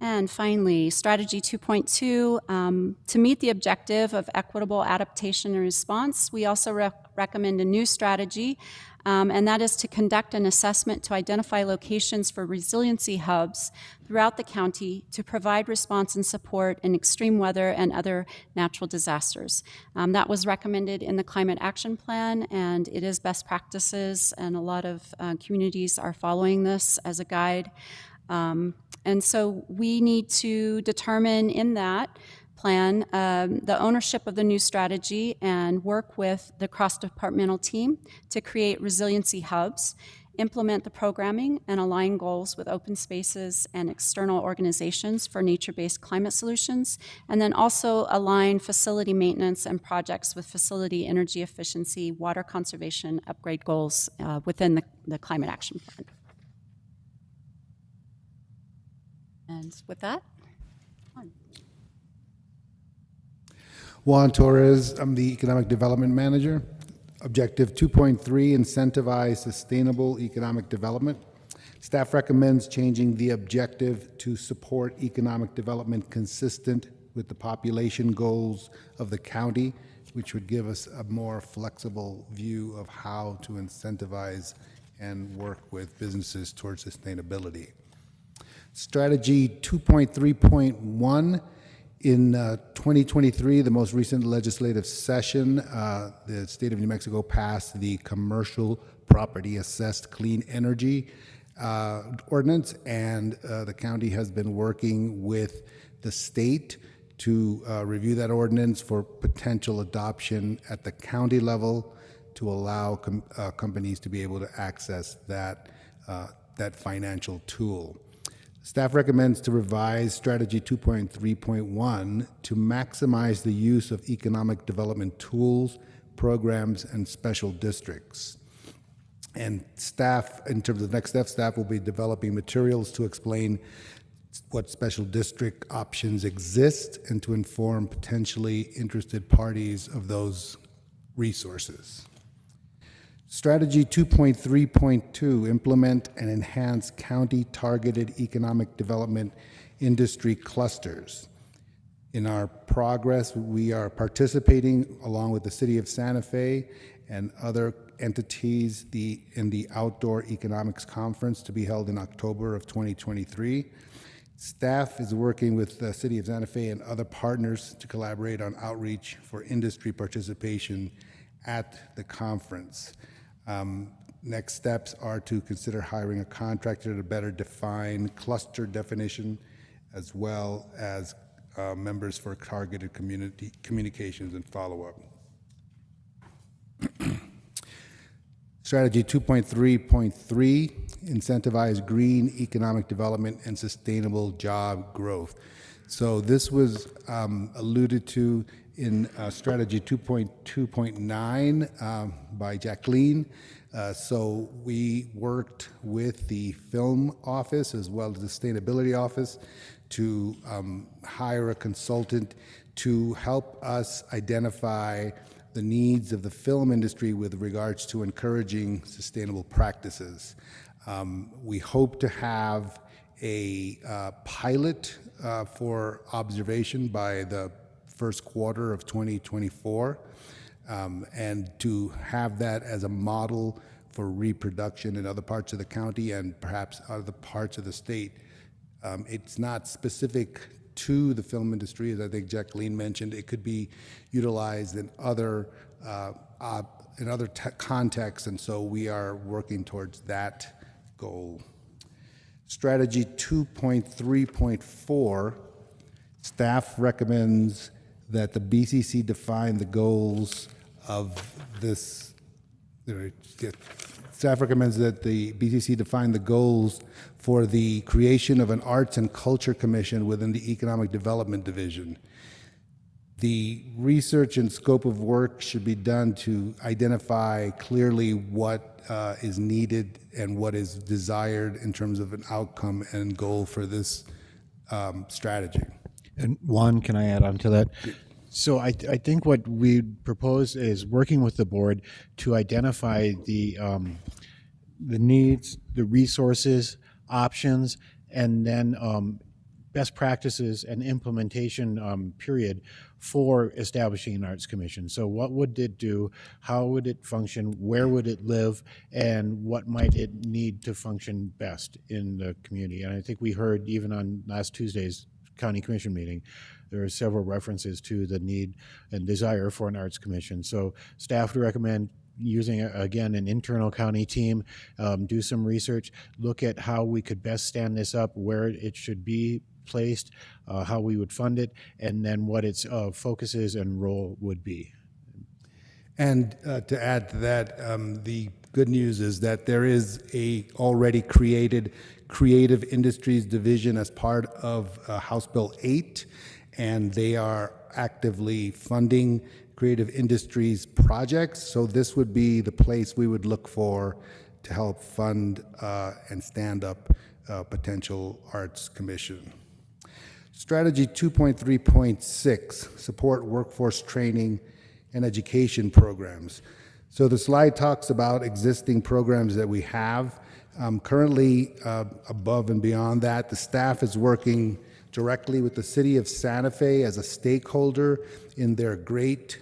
And finally, Strategy 2.2, to meet the objective of equitable adaptation and response, we also recommend a new strategy, and that is to conduct an assessment to identify locations for resiliency hubs throughout the county to provide response and support in extreme weather and other natural disasters. That was recommended in the Climate Action Plan, and it is best practices, and a lot of communities are following this as a guide. And so we need to determine in that plan the ownership of the new strategy and work with the cross-departmental team to create resiliency hubs, implement the programming, and align goals with open spaces and external organizations for nature-based climate solutions, and then also align facility maintenance and projects with facility energy efficiency, water conservation, upgrade goals within the Climate Action Plan. And with that, Juan Torres, I'm the Economic Development Manager. Objective 2.3, incentivize sustainable economic development. Staff recommends changing the objective to support economic development consistent with the population goals of the county, which would give us a more flexible view of how to incentivize and work with businesses towards sustainability. Strategy 2.3.1, in 2023, the most recent legislative session, the state of New Mexico passed the Commercial Property Assessed Clean Energy ordinance, and the county has been working with the state to review that ordinance for potential adoption at the county level to allow companies to be able to access that financial tool. Staff recommends to revise Strategy 2.3.1 to maximize the use of economic development tools, programs, and special districts. And staff, in terms of next steps, staff will be developing materials to explain what special district options exist and to inform potentially interested parties of those resources. Strategy 2.3.2, implement and enhance county-targeted economic development industry clusters. In our progress, we are participating along with the City of Santa Fe and other entities in the Outdoor Economics Conference to be held in October of 2023. Staff is working with the City of Santa Fe and other partners to collaborate on outreach for industry participation at the conference. Next steps are to consider hiring a contractor to better define cluster definition, as well as members for targeted communications and follow-up. Strategy 2.3.3, incentivize green economic development and sustainable job growth. So this was alluded to in Strategy 2.2.9 by Jacqueline. So we worked with the Film Office as well as the Sustainability Office to hire a consultant to help us identify the needs of the film industry with regards to encouraging sustainable practices. We hope to have a pilot for observation by the first quarter of 2024, and to have that as a model for reproduction in other parts of the county and perhaps other parts of the state. It's not specific to the film industry, as I think Jacqueline mentioned. It could be utilized in other contexts, and so we are working towards that goal. Strategy 2.3.4, staff recommends that the BCC define the goals of this. Staff recommends that the BCC define the goals for the creation of an Arts and Culture Commission within the Economic Development Division. The research and scope of work should be done to identify clearly what is needed and what is desired in terms of an outcome and goal for this strategy. And Juan, can I add on to that? So I think what we propose is working with the board to identify the needs, the resources, options, and then best practices and implementation period for establishing an arts commission. So what would it do? How would it function? Where would it live? And what might it need to function best in the community? And I think we heard even on last Tuesday's county commission meeting, there are several references to the need and desire for an arts commission. So staff would recommend using, again, an internal county team, do some research, look at how we could best stand this up, where it should be placed, how we would fund it, and then what its focuses and role would be. And to add to that, the good news is that there is a already created creative industries division as part of House Bill 8, and they are actively funding creative industries projects. So this would be the place we would look for to help fund and stand up potential arts commission. Strategy 2.3.6, support workforce training and education programs. So the slide talks about existing programs that we have. Currently, above and beyond that, the staff is working directly with the City of Santa Fe as a stakeholder in their Great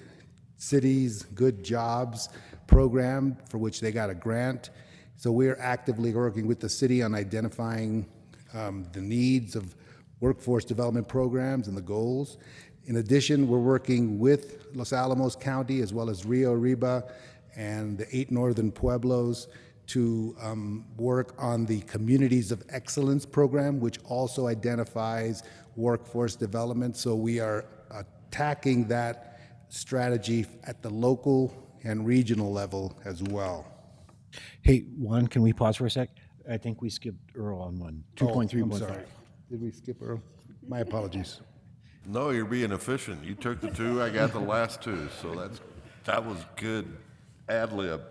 Cities, Good Jobs program, for which they got a grant. So we're actively working with the city on identifying the needs of workforce development programs and the goals. In addition, we're working with Los Alamos County as well as Rio Arriba and the 8 northern pueblos to work on the Communities of Excellence program, which also identifies workforce development. So we are attacking that strategy at the local and regional level as well. Hey, Juan, can we pause for a sec? I think we skipped Earl on one, I'm 2.3.5. sorry. Did we skip Earl? My apologies. No, you're being efficient. You took the 2, I got the last 2, so that was good ad lib.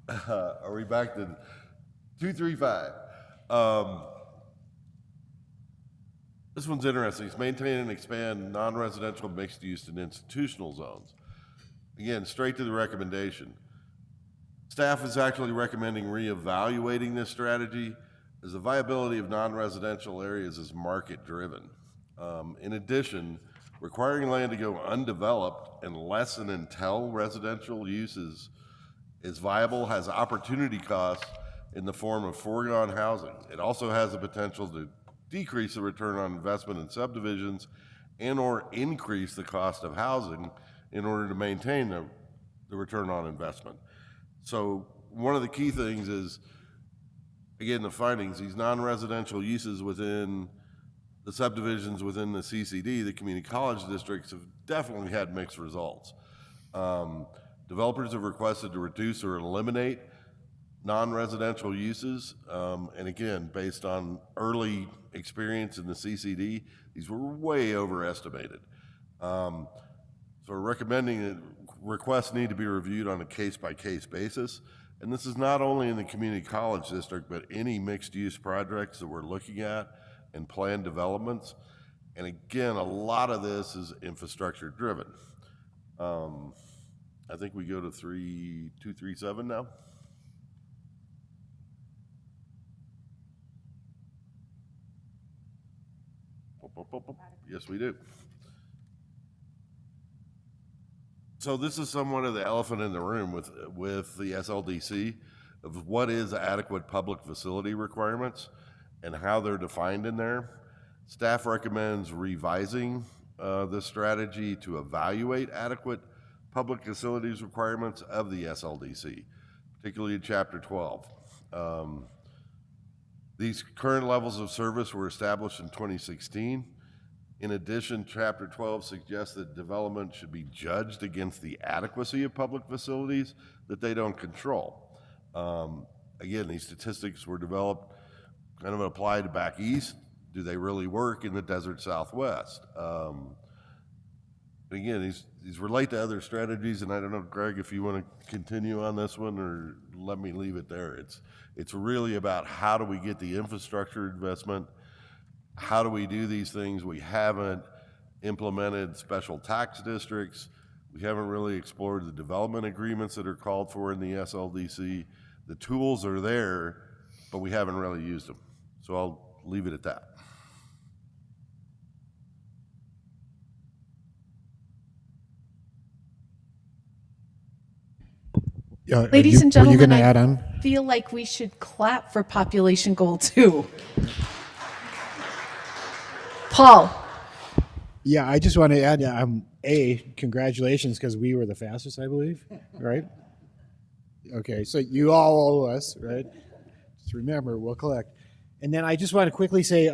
Are we back to 235? This one's interesting. It's maintain and expand non-residential mixed use and institutional zones. Again, straight to the recommendation. Staff is actually recommending reevaluating this strategy as the viability of non-residential areas is market-driven. In addition, requiring land to go undeveloped unless and until residential uses is viable has opportunity costs in the form of foregone housing. It also has the potential to decrease the return on investment in subdivisions and or increase the cost of housing in order to maintain the return on investment. So one of the key things is, again, the findings, these non-residential uses within the subdivisions within the CCD, the community college districts, have definitely had mixed results. Developers have requested to reduce or eliminate non-residential uses, and again, based on early experience in the CCD, these were way overestimated. So we're recommending that requests need to be reviewed on a case-by-case basis, and this is not only in the community college district, but any mixed-use projects that we're looking at and planned developments. And again, a lot of this is infrastructure-driven. I think we go to 237 now. Yes, we do. So this is somewhat of the elephant in the room with the SLDC of what is adequate public facility requirements and how they're defined in there. Staff recommends revising this strategy to evaluate adequate public facilities requirements of the SLDC, particularly in Chapter 12. These current levels of service were established in 2016. In addition, Chapter 12 suggests that development should be judged against the adequacy of public facilities that they don't control. Again, these statistics were developed, kind of applied back east. Do they really work in the desert Southwest? Again, these relate to other strategies, and I don't know, Greg, if you want to continue on this one or let me leave it there. It's really about how do we get the infrastructure investment how do we do these things? We haven't implemented special tax districts. We haven't really explored the development agreements that are called for in the SLDC. The tools are there, but we haven't really used them. So I'll leave it at that. Ladies and Were you gentlemen, going to add I on? feel like we should clap for population goal 2. Paul, Yeah, I just want to add, congratulations, because we were the fastest, I believe, right? Okay, so you all owe us, right? Just remember, we'll collect. And then I just want to quickly say,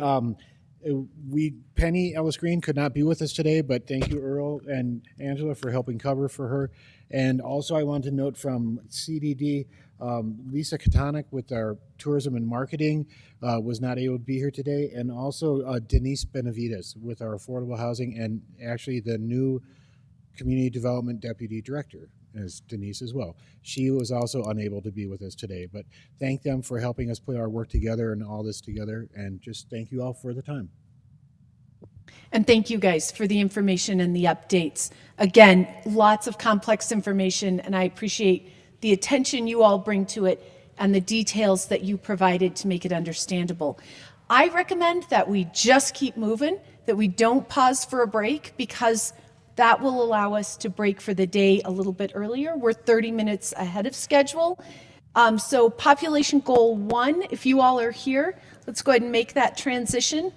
Penny Ellis Green could not be with us today, but thank you, Earl and Angela, for helping cover for her. And also, I want to note from CDD, Lisa Katanik with our tourism and marketing was not able to be here today, and also Denise Benavides with our affordable housing, and actually the new community development deputy director is Denise as well. She was also unable to be with us today, but thank them for helping us put our work together and all this together, and just thank you all for the time. and thank you guys for the information and the updates. Again, lots of complex information, and I appreciate the attention you all bring to it and the details that you provided to make it understandable. I recommend that we just keep moving, that we don't pause for a break, because that will allow us to break for the day a little bit earlier. We're 30 minutes ahead of schedule. So population goal 1, if you all are here, let's go ahead and make that transition.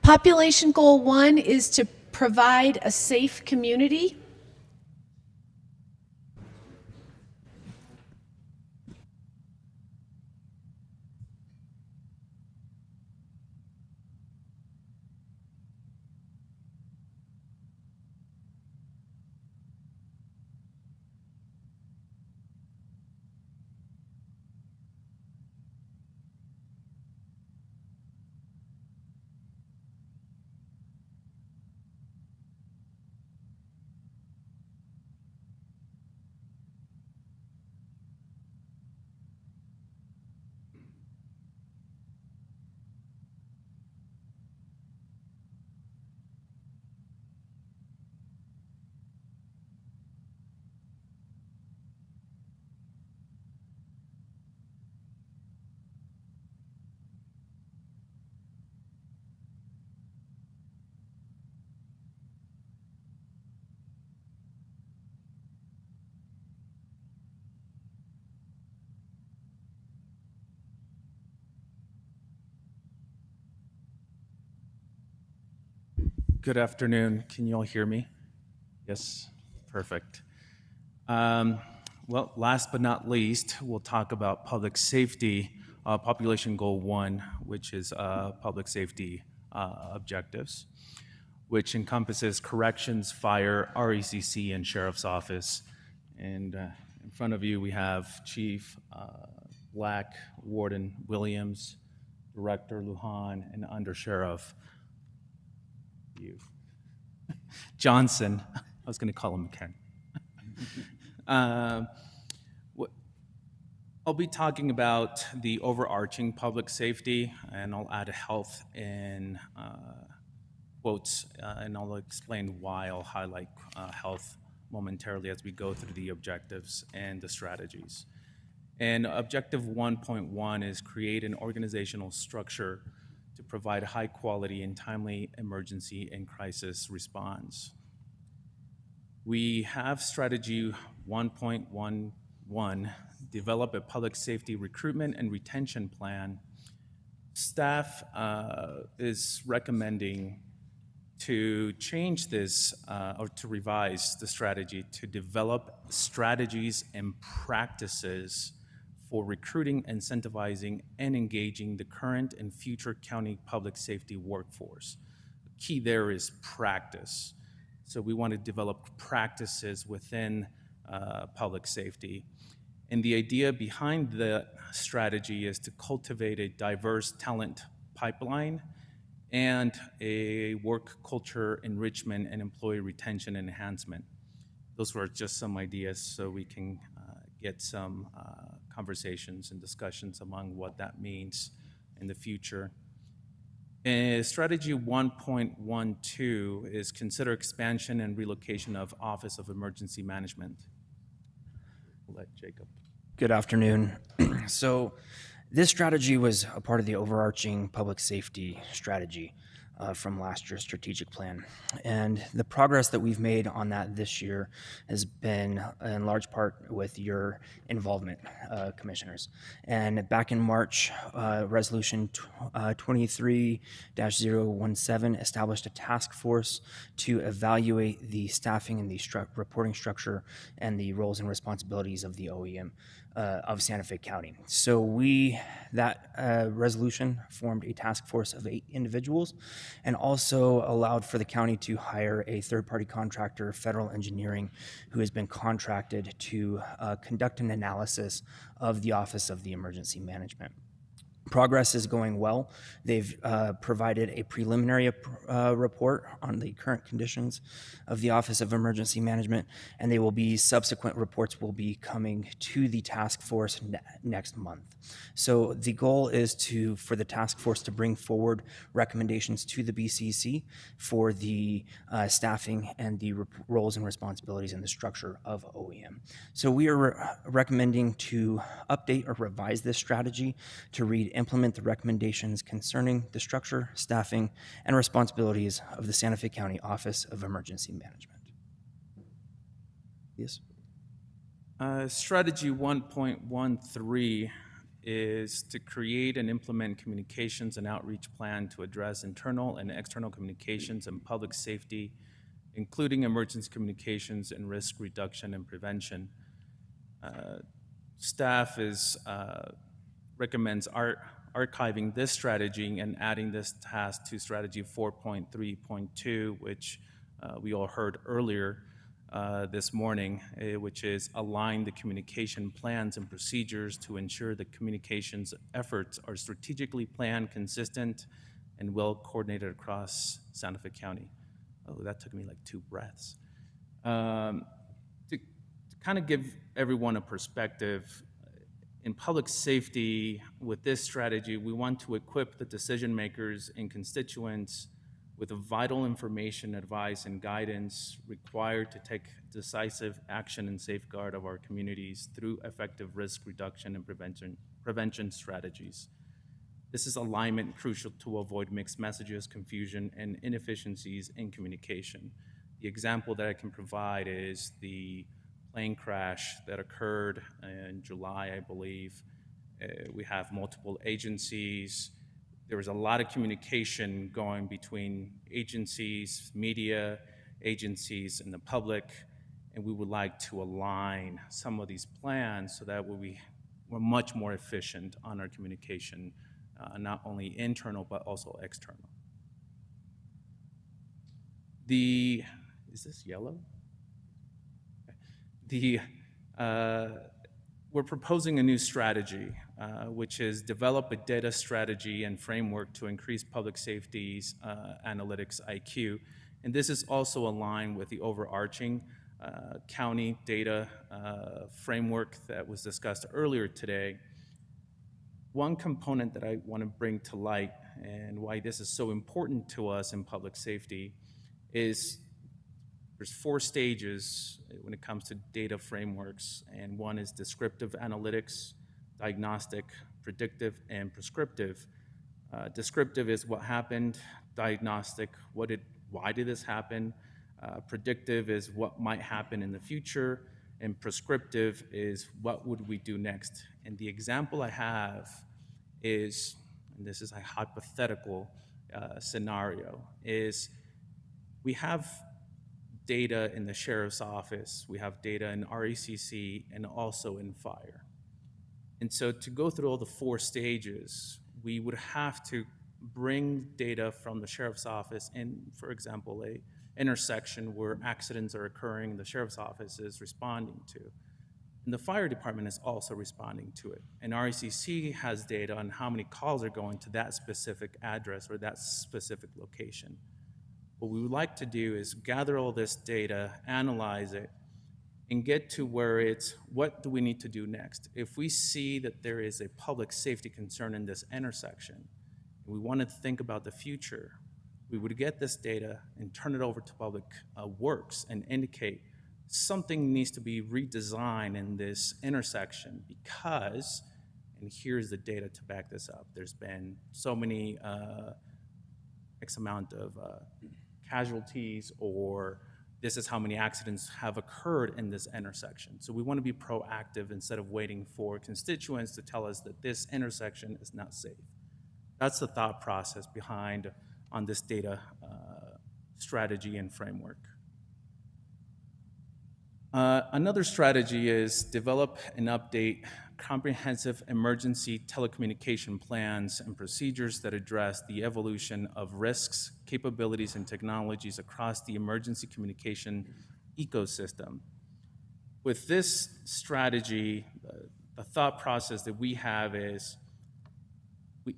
Population goal 1 is to provide a safe community. Good afternoon. Can you all hear me? Yes? Perfect. Well, last but not least, we'll talk about public safety, population goal 1, which is public safety objectives, which encompasses corrections, fire, RECC, and sheriff's office. And in front of you, we have Chief Black, Warden Williams, Director Lujan, and Under Sheriff Johnson. I was going to call him Ken. I'll be talking about the overarching public safety, and I'll add health in quotes, and I'll explain why. I'll highlight health momentarily as we go through the objectives and the strategies. And objective 1.1 is create an organizational structure to provide high quality and timely emergency and crisis response. We have strategy 1.11 develop a public safety recruitment and retention plan. Staff is recommending to change this or to revise the strategy to develop strategies and practices for recruiting, incentivizing, and engaging the current and future county public safety workforce. The key there is practice. So we want to develop practices within public safety. And the idea behind the strategy is to cultivate a diverse talent pipeline and a work culture enrichment and employee retention enhancement. Those were just some ideas so we can get some conversations and discussions among what that means in the future. Strategy 1.12 is consider expansion and relocation of Office of Emergency Management. I'll let Jacob. Good afternoon. So this strategy was a part of the overarching public safety strategy from last year's strategic plan. And the progress that we've made on that this year has been in large part with your involvement, commissioners. And back in March, Resolution 23-017 established a task force to evaluate the staffing and the reporting structure and the roles and responsibilities of the OEM of Santa Fe County. So that resolution formed a task force of 8 individuals and also allowed for the county to hire a third-party contractor, Federal Engineering, who has been contracted to conduct an analysis of the Office of the Emergency Management. Progress is going well. They've provided a preliminary report on the current conditions of the Office of Emergency Management, and subsequent reports will be coming to the task force next month. So the goal is for the task force to bring forward recommendations to the BCC for the staffing and the roles and responsibilities and the structure of OEM. So we are recommending to update or revise this strategy to read implement the recommendations concerning the structure, staffing, and responsibilities of the Santa Fe County Office of Emergency Management. Yes? Strategy 1.13 is to create and implement communications and outreach plan to address internal and external communications and public safety, including emergency communications and risk reduction and prevention. Staff recommends archiving this strategy and adding this task to strategy 4.3.2, which we all heard earlier this morning, which is align the communication plans and procedures to ensure the communications efforts are strategically planned, consistent, and well coordinated across Santa Fe County. Oh, that took me like 2 breaths. To kind of give everyone a perspective, in public safety, with this strategy, we want to equip the decision makers and constituents with the vital information, advice, and guidance required to take decisive action and safeguard of our communities through effective risk reduction and prevention strategies. This is alignment crucial to avoid mixed messages, confusion, and inefficiencies in communication. The example that I can provide is the plane crash that occurred in July, I believe. We have multiple agencies. There was a lot of communication going between agencies, media, agencies, and the public, and we would like to align some of these plans so that we're much more efficient on our communication, not only internal but also external. Is this yellow? We're proposing a new strategy, which is develop a data strategy and framework to increase public safety's analytics IQ. And this is also aligned with the overarching county data framework that was discussed earlier today. One component that I want to bring to light and why this is so important to us in public safety is there's 4 stages when it comes to data frameworks, and one is descriptive analytics, diagnostic, predictive, and prescriptive. Descriptive is what happened, diagnostic, why did this happen, predictive is what might happen in the future, and prescriptive is what would we do next. And the example I have is, and this is a hypothetical scenario, is we have data in the sheriff's office, we have data in RECC, and also in fire. And so to go through all the 4 stages, we would have to bring data from the sheriff's office in, for example, a intersection where accidents are occurring, the sheriff's office is responding to. And the fire department is also responding to it. And RECC has data on how many calls are going to that specific address or that specific location. What we would like to do is gather all this data, analyze it, and get to where it's, what do we need to do next? If we see that there is a public safety concern in this intersection, and we want to think about the future, we would get this data and turn it over to Public Works and indicate something needs to be redesigned in this intersection because, and here's the data to back this up, there's been so many X amount of casualties, or this is how many accidents have occurred in this intersection. So we want to be proactive instead of waiting for constituents to tell us that this intersection is not safe. That's the thought process behind on this data strategy and framework. Another strategy is develop and update comprehensive emergency telecommunication plans and procedures that address the evolution of risks, capabilities, and technologies across the emergency communication ecosystem. With this strategy, the thought process that we have is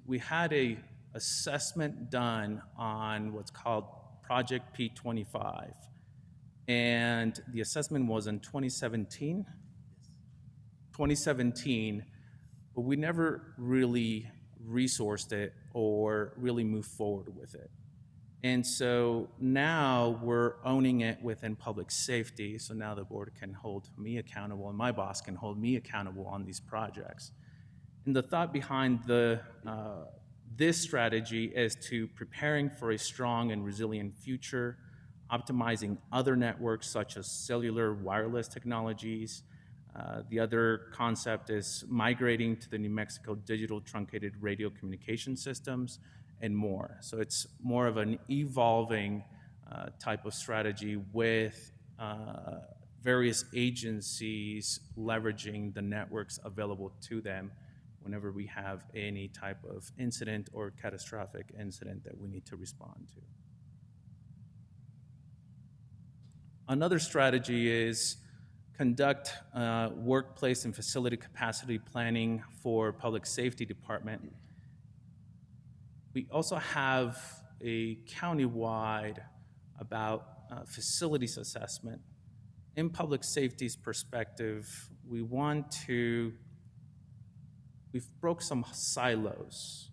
we had a assessment done on what's called Project P25. And the assessment was in 2017, but we never really resourced it or really moved forward with it. And so now we're owning it within public safety, so now the board can hold me accountable and my boss can hold me accountable on these projects. And the thought behind this strategy is to preparing for a strong and resilient future, optimizing other networks such as cellular wireless technologies. The other concept is migrating to the New Mexico digital truncated radio communication systems and more. So it's more of an evolving type of strategy with various agencies leveraging the networks available to them whenever we have any type of incident or catastrophic incident that we need to respond to. Another strategy is conduct workplace and facility capacity planning for public safety department. We also have a countywide about facilities assessment. In public safety's perspective, we've broke some silos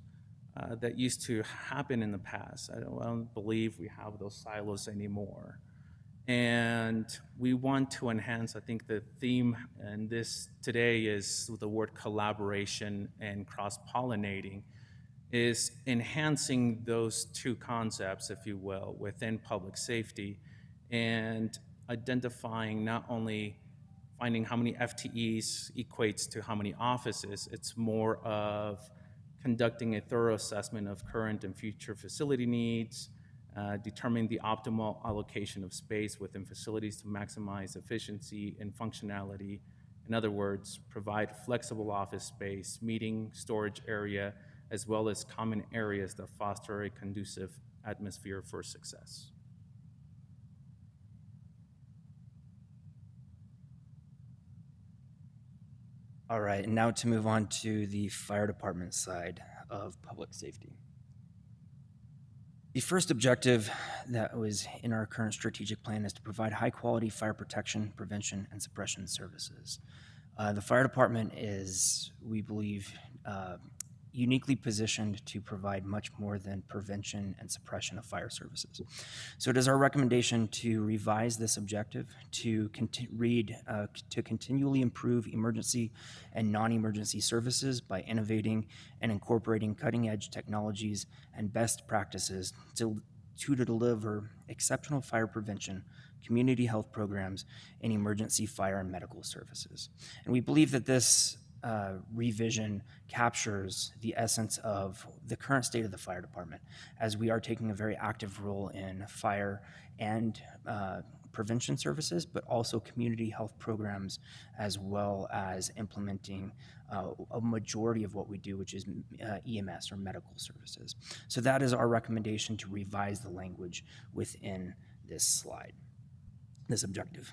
that used to happen in the past. I don't believe we have those silos anymore. And we want to enhance, I think the theme in this today is the word collaboration and cross-pollinating, is enhancing those 2 concepts, if you will, within public safety and identifying not only finding how many FTEs equates to how many offices, it's more of conducting a thorough assessment of current and future facility needs, determining the optimal allocation of space within facilities to maximize efficiency and functionality. In other words, provide flexible office space, meeting, storage area, as well as common areas that foster a conducive atmosphere for success. All right, and now to move on to the fire department side of public safety. The first objective that was in our current strategic plan is to provide high-quality fire protection, prevention, and suppression services. The fire department is, we believe, uniquely positioned to provide much more than prevention and suppression of fire services. So it is our recommendation to revise this objective to continually improve emergency and non-emergency services by innovating and incorporating cutting-edge technologies and best practices to to deliver exceptional fire prevention, community health programs, and emergency fire and medical services. And we believe that this revision captures the essence of the current state of the fire department, as we are taking a very active role in fire and prevention services, but also community health programs, as well as implementing a majority of what we do, which is EMS or medical services. So that is our recommendation, to revise the language within this slide, this objective.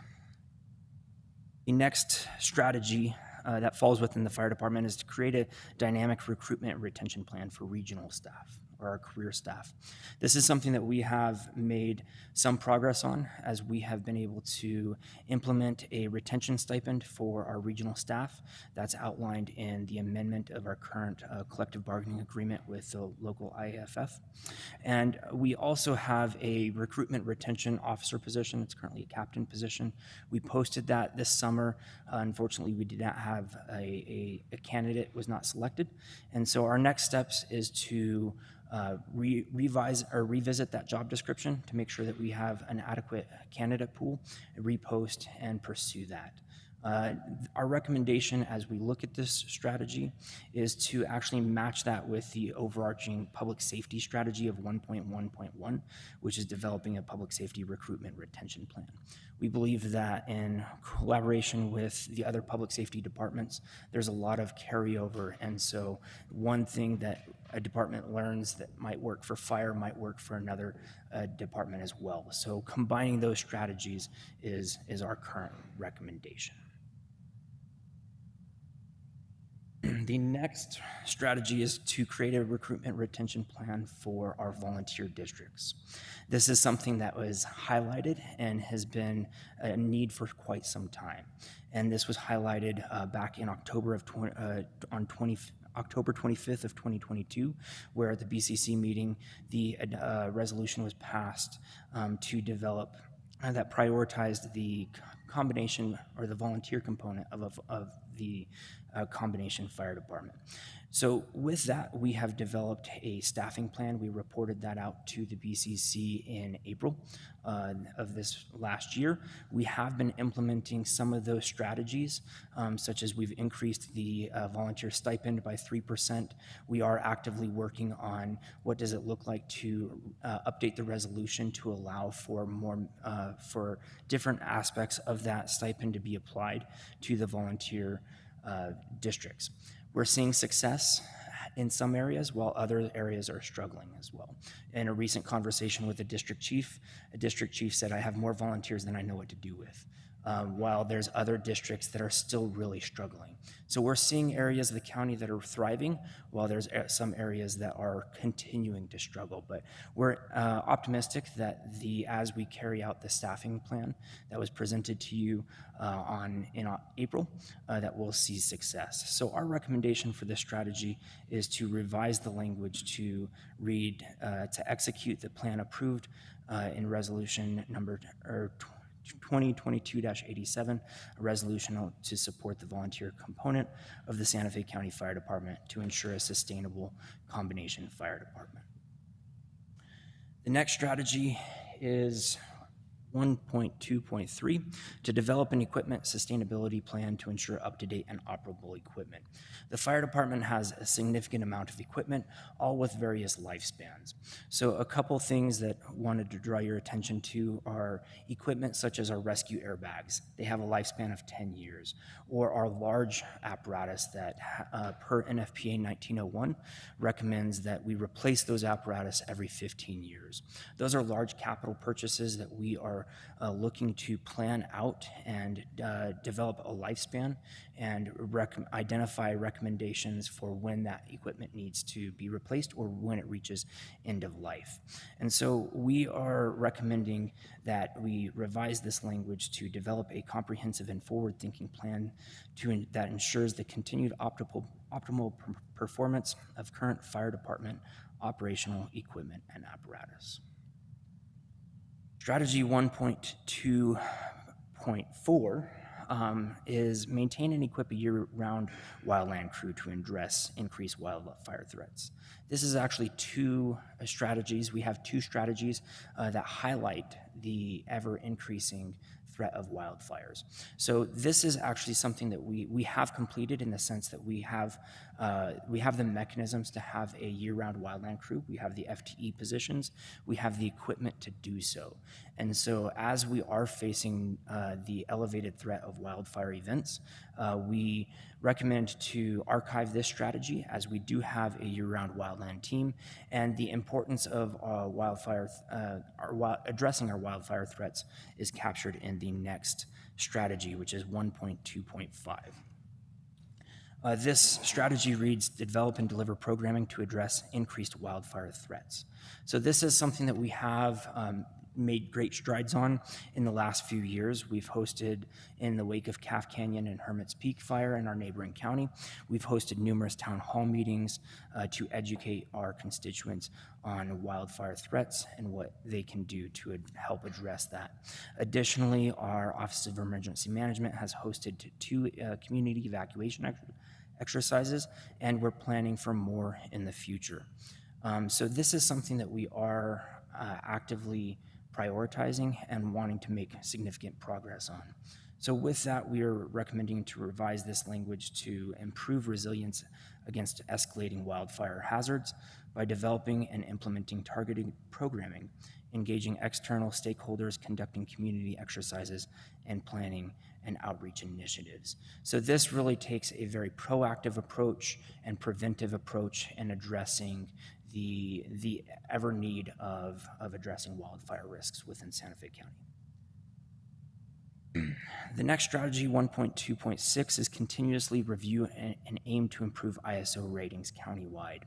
The next strategy that falls within the fire department is to create a dynamic recruitment and retention plan for regional staff, or our career staff. This is something that we have made some progress on, as we have been able to implement a retention stipend for our regional staff. That's outlined in the amendment of our current collective bargaining agreement with the local IAFF. And we also have a recruitment retention officer position. It's currently a captain position. We posted that this summer. Unfortunately, we did not have a candidate was not selected. And so our next steps is to revise or revisit that job description to make sure that we have an adequate candidate pool, repost, and pursue that. Our recommendation as we look at this strategy is to actually match that with the overarching public safety strategy of 1.1.1, which is developing a public safety recruitment retention plan. We believe that in collaboration with the other public safety departments, there's a lot of carryover, and so one thing that a department learns that might work for fire might work for another department as well. So combining those strategies is our current recommendation. The next strategy is to create a recruitment retention plan for our volunteer districts. This is something that was highlighted and has been a need for quite some time. And this was highlighted back in October of October 25th of 2022, where at the BCC meeting, the resolution was passed to develop that prioritized the combination or the volunteer component of the combination fire department. So with that, we have developed a staffing plan. We reported that out to the BCC in April of this last year. We have been implementing some of those strategies, such as we've increased the volunteer stipend by 3%. We are actively working on what does it look like to update the resolution to allow for more, for different aspects of that stipend to be applied to the volunteer districts. We're seeing success in some areas, while other areas are struggling as well. In a recent conversation with a district chief said, "I have more volunteers than I know what to do with," while there's other districts that are still really struggling. So we're seeing areas of the county that are thriving, while there's some areas that are continuing to struggle. But we're optimistic that as we carry out the staffing plan that was presented to you in April, that we'll see success. So our recommendation for this strategy is to revise the language to read, to execute the plan approved in resolution number 2022-87, a resolution to support the volunteer component of the Santa Fe County Fire Department to ensure a sustainable combination fire department. The next strategy is 1.2.3, to develop an equipment sustainability plan to ensure up-to-date and operable equipment. The fire department has a significant amount of equipment, all with various lifespans. So a couple things that I wanted to draw your attention to are equipment such as our rescue airbags. They have a lifespan of 10 years. Or our large apparatus that per NFPA 1901 recommends that we replace those apparatus every 15 years. Those are large capital purchases that we are looking to plan out and develop a lifespan and identify recommendations for when that equipment needs to be replaced or when it reaches end of life. And so we are recommending that we revise this language to develop a comprehensive and forward-thinking plan that ensures the continued optimal performance of current fire department operational equipment and apparatus. Strategy 1.2.4 is maintain and equip a year-round wildland crew to address increased wildfire threats. This is actually two strategies. We have two strategies that highlight the ever-increasing threat of wildfires. So this is actually something that we have completed in the sense that we have the mechanisms to have a year-round wildland crew. We have the FTE positions. We have the equipment to do so. And so as we are facing the elevated threat of wildfire events, we recommend to archive this strategy as we do have a year-round wildland team, and the importance of addressing our wildfire threats is captured in the next strategy, which is 1.2.5. This strategy reads, develop and deliver programming to address increased wildfire threats. So this is something that we have made great strides on in the last few years. We've hosted, in the wake of Calf Canyon and Hermit's Peak fire in our neighboring county, we've hosted numerous town hall meetings to educate our constituents on wildfire threats and what they can do to help address that. Additionally, our Office of Emergency Management has hosted two community evacuation exercises, and we're planning for more in the future. So this is something that we are actively prioritizing and wanting to make significant progress on. So with that, we are recommending to revise this language to improve resilience against escalating wildfire hazards by developing and implementing targeted programming, engaging external stakeholders, conducting community exercises, and planning and outreach initiatives. So this really takes a very proactive approach and preventive approach in addressing the ever need of addressing wildfire risks within Santa Fe County. The next strategy, 1.2.6, is continuously review and aim to improve ISO ratings countywide.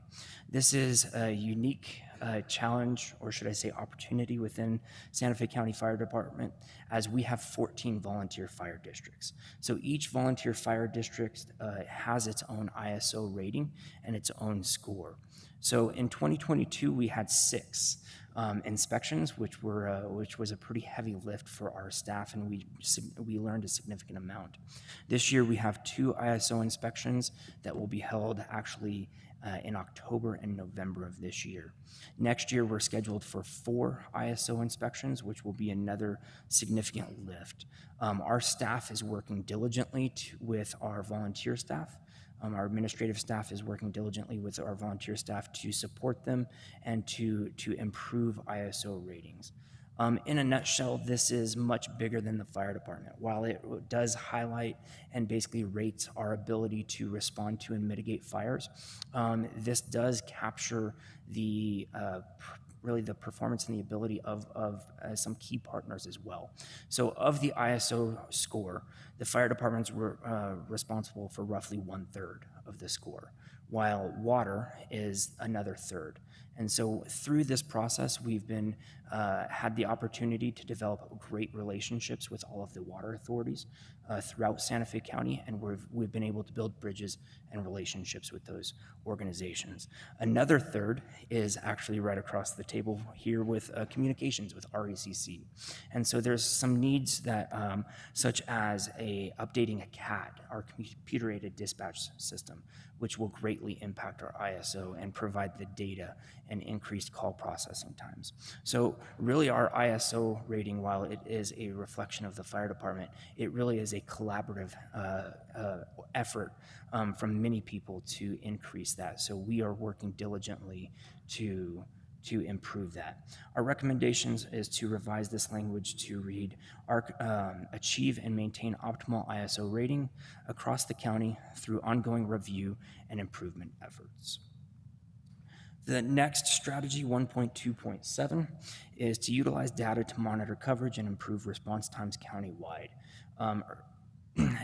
This is a unique challenge, or should I say opportunity, within Santa Fe County Fire Department, as we have 14 volunteer fire districts. So each volunteer fire district has its own ISO rating and its own score. So in 2022, we had 6 inspections, which was a pretty heavy lift for our staff, and we learned a significant amount. This year, we have 2 ISO inspections that will be held actually in October and November of this year. Next year, we're scheduled for 4 ISO inspections, which will be another significant lift. Our staff is working diligently with our volunteer staff. Our administrative staff is working diligently with our volunteer staff to support them and to improve ISO ratings. In a nutshell, this is much bigger than the fire department. While it does highlight and basically rates our ability to respond to and mitigate fires, this does capture the really the performance and the ability of some key partners as well. So of the ISO score, the fire departments were responsible for roughly 1/3 of the score, while water is another 1/3. And so through this process, we've been had the opportunity to develop great relationships with all of the water authorities throughout Santa Fe County, and we've been able to build bridges and relationships with those organizations. Another 1/3 is actually right across the table here with communications with RECC. And so there's some needs that, such as updating a CAD, our computer-aided dispatch system, which will greatly impact our ISO and provide the data and increased call processing times. So really our ISO rating, while it is a reflection of the fire department, it really is a collaborative effort from many people to increase that. So we are working diligently to improve that. Our recommendations is to revise this language to read, achieve and maintain optimal ISO rating across the county through ongoing review and improvement efforts. The next strategy, 1.2.7, is to utilize data to monitor coverage and improve response times countywide.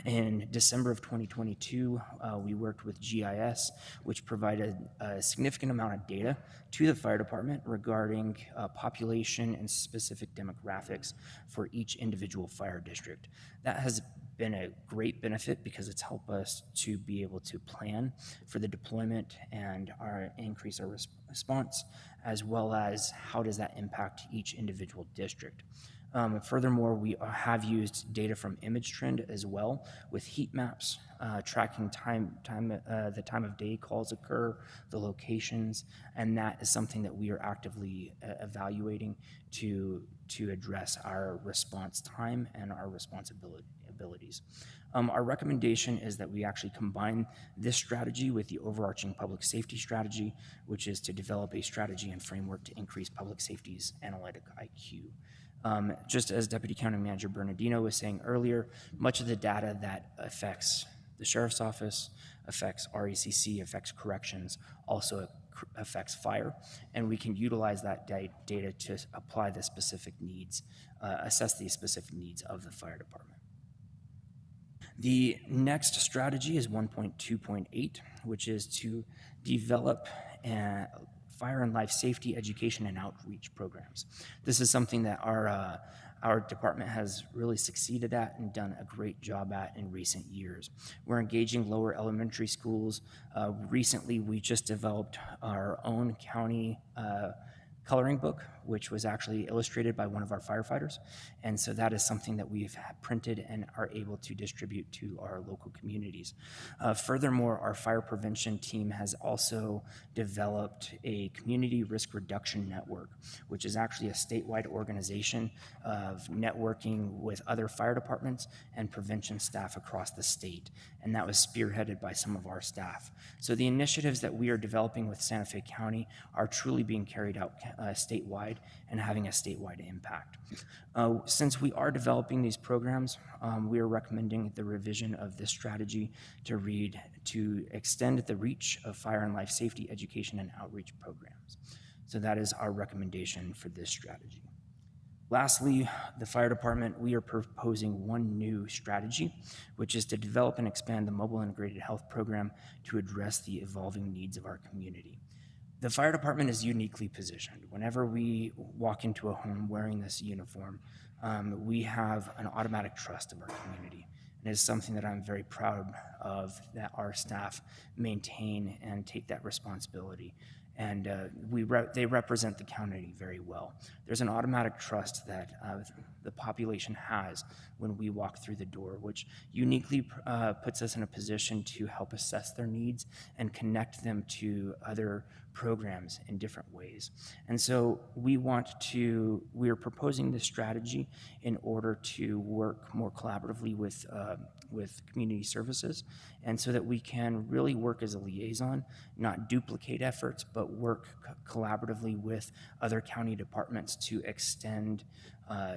In December of 2022, we worked with GIS, which provided a significant amount of data to the fire department regarding population and specific demographics for each individual fire district. That has been a great benefit because it's helped us to be able to plan for the deployment and increase our response, as well as how does that impact each individual district. Furthermore, we have used data from ImageTrend as well with heat maps, tracking the time of day calls occur, the locations, and that is something that we are actively evaluating to address our response time and our abilities. Our recommendation is that we actually combine this strategy with the overarching public safety strategy, which is to develop a strategy and framework to increase public safety's analytic IQ. Just as Deputy County Manager Bernardino was saying earlier, much of the data that affects the Sheriff's Office, affects RECC, affects corrections, also affects fire, and we can utilize that data to apply the specific needs, assess the specific needs of the fire department. The next strategy is 1.2.8, which is to develop fire and life safety education and outreach programs. This is something that our department has really succeeded at and done a great job at in recent years. We're engaging lower elementary schools. Recently, we just developed our own county coloring book, which was actually illustrated by one of our firefighters. And so that is something that we've printed and are able to distribute to our local communities. Furthermore, our fire prevention team has also developed a community risk reduction network, which is actually a statewide organization of networking with other fire departments and prevention staff across the state. And that was spearheaded by some of our staff. So the initiatives that we are developing with Santa Fe County are truly being carried out statewide and having a statewide impact. Since we are developing these programs, we are recommending the revision of this strategy to extend the reach of fire and life safety education and outreach programs. So that is our recommendation for this strategy. Lastly, the fire department, we are proposing one new strategy, which is to develop and expand the mobile integrated health program to address the evolving needs of our community. The fire department is uniquely positioned. Whenever we walk into a home wearing this uniform, we have an automatic trust of our community. And it is something that I'm very proud of, that our staff maintain and take that responsibility. And they represent the county very well. There's an automatic trust that the population has when we walk through the door, which uniquely puts us in a position to help assess their needs and connect them to other programs in different ways. And so we are proposing this strategy in order to work more collaboratively with community services, and so that we can really work as a liaison, not duplicate efforts, but work collaboratively with other county departments to extend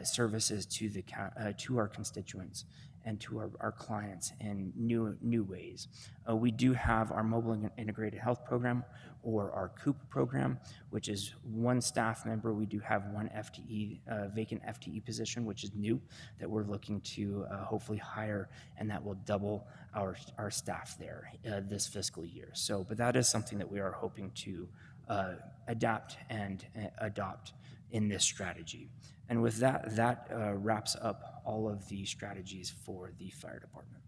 services to our constituents and to our clients in new ways. We do have our Mobile Integrated Health Program, or our COOP program, which is one staff member. We do have one FTE, vacant FTE position, which is new, that we're looking to hopefully hire, and that will double our staff there this fiscal year. So, but that is something that we are hoping to adapt and adopt in this strategy. And with that wraps up all of the strategies for the fire department.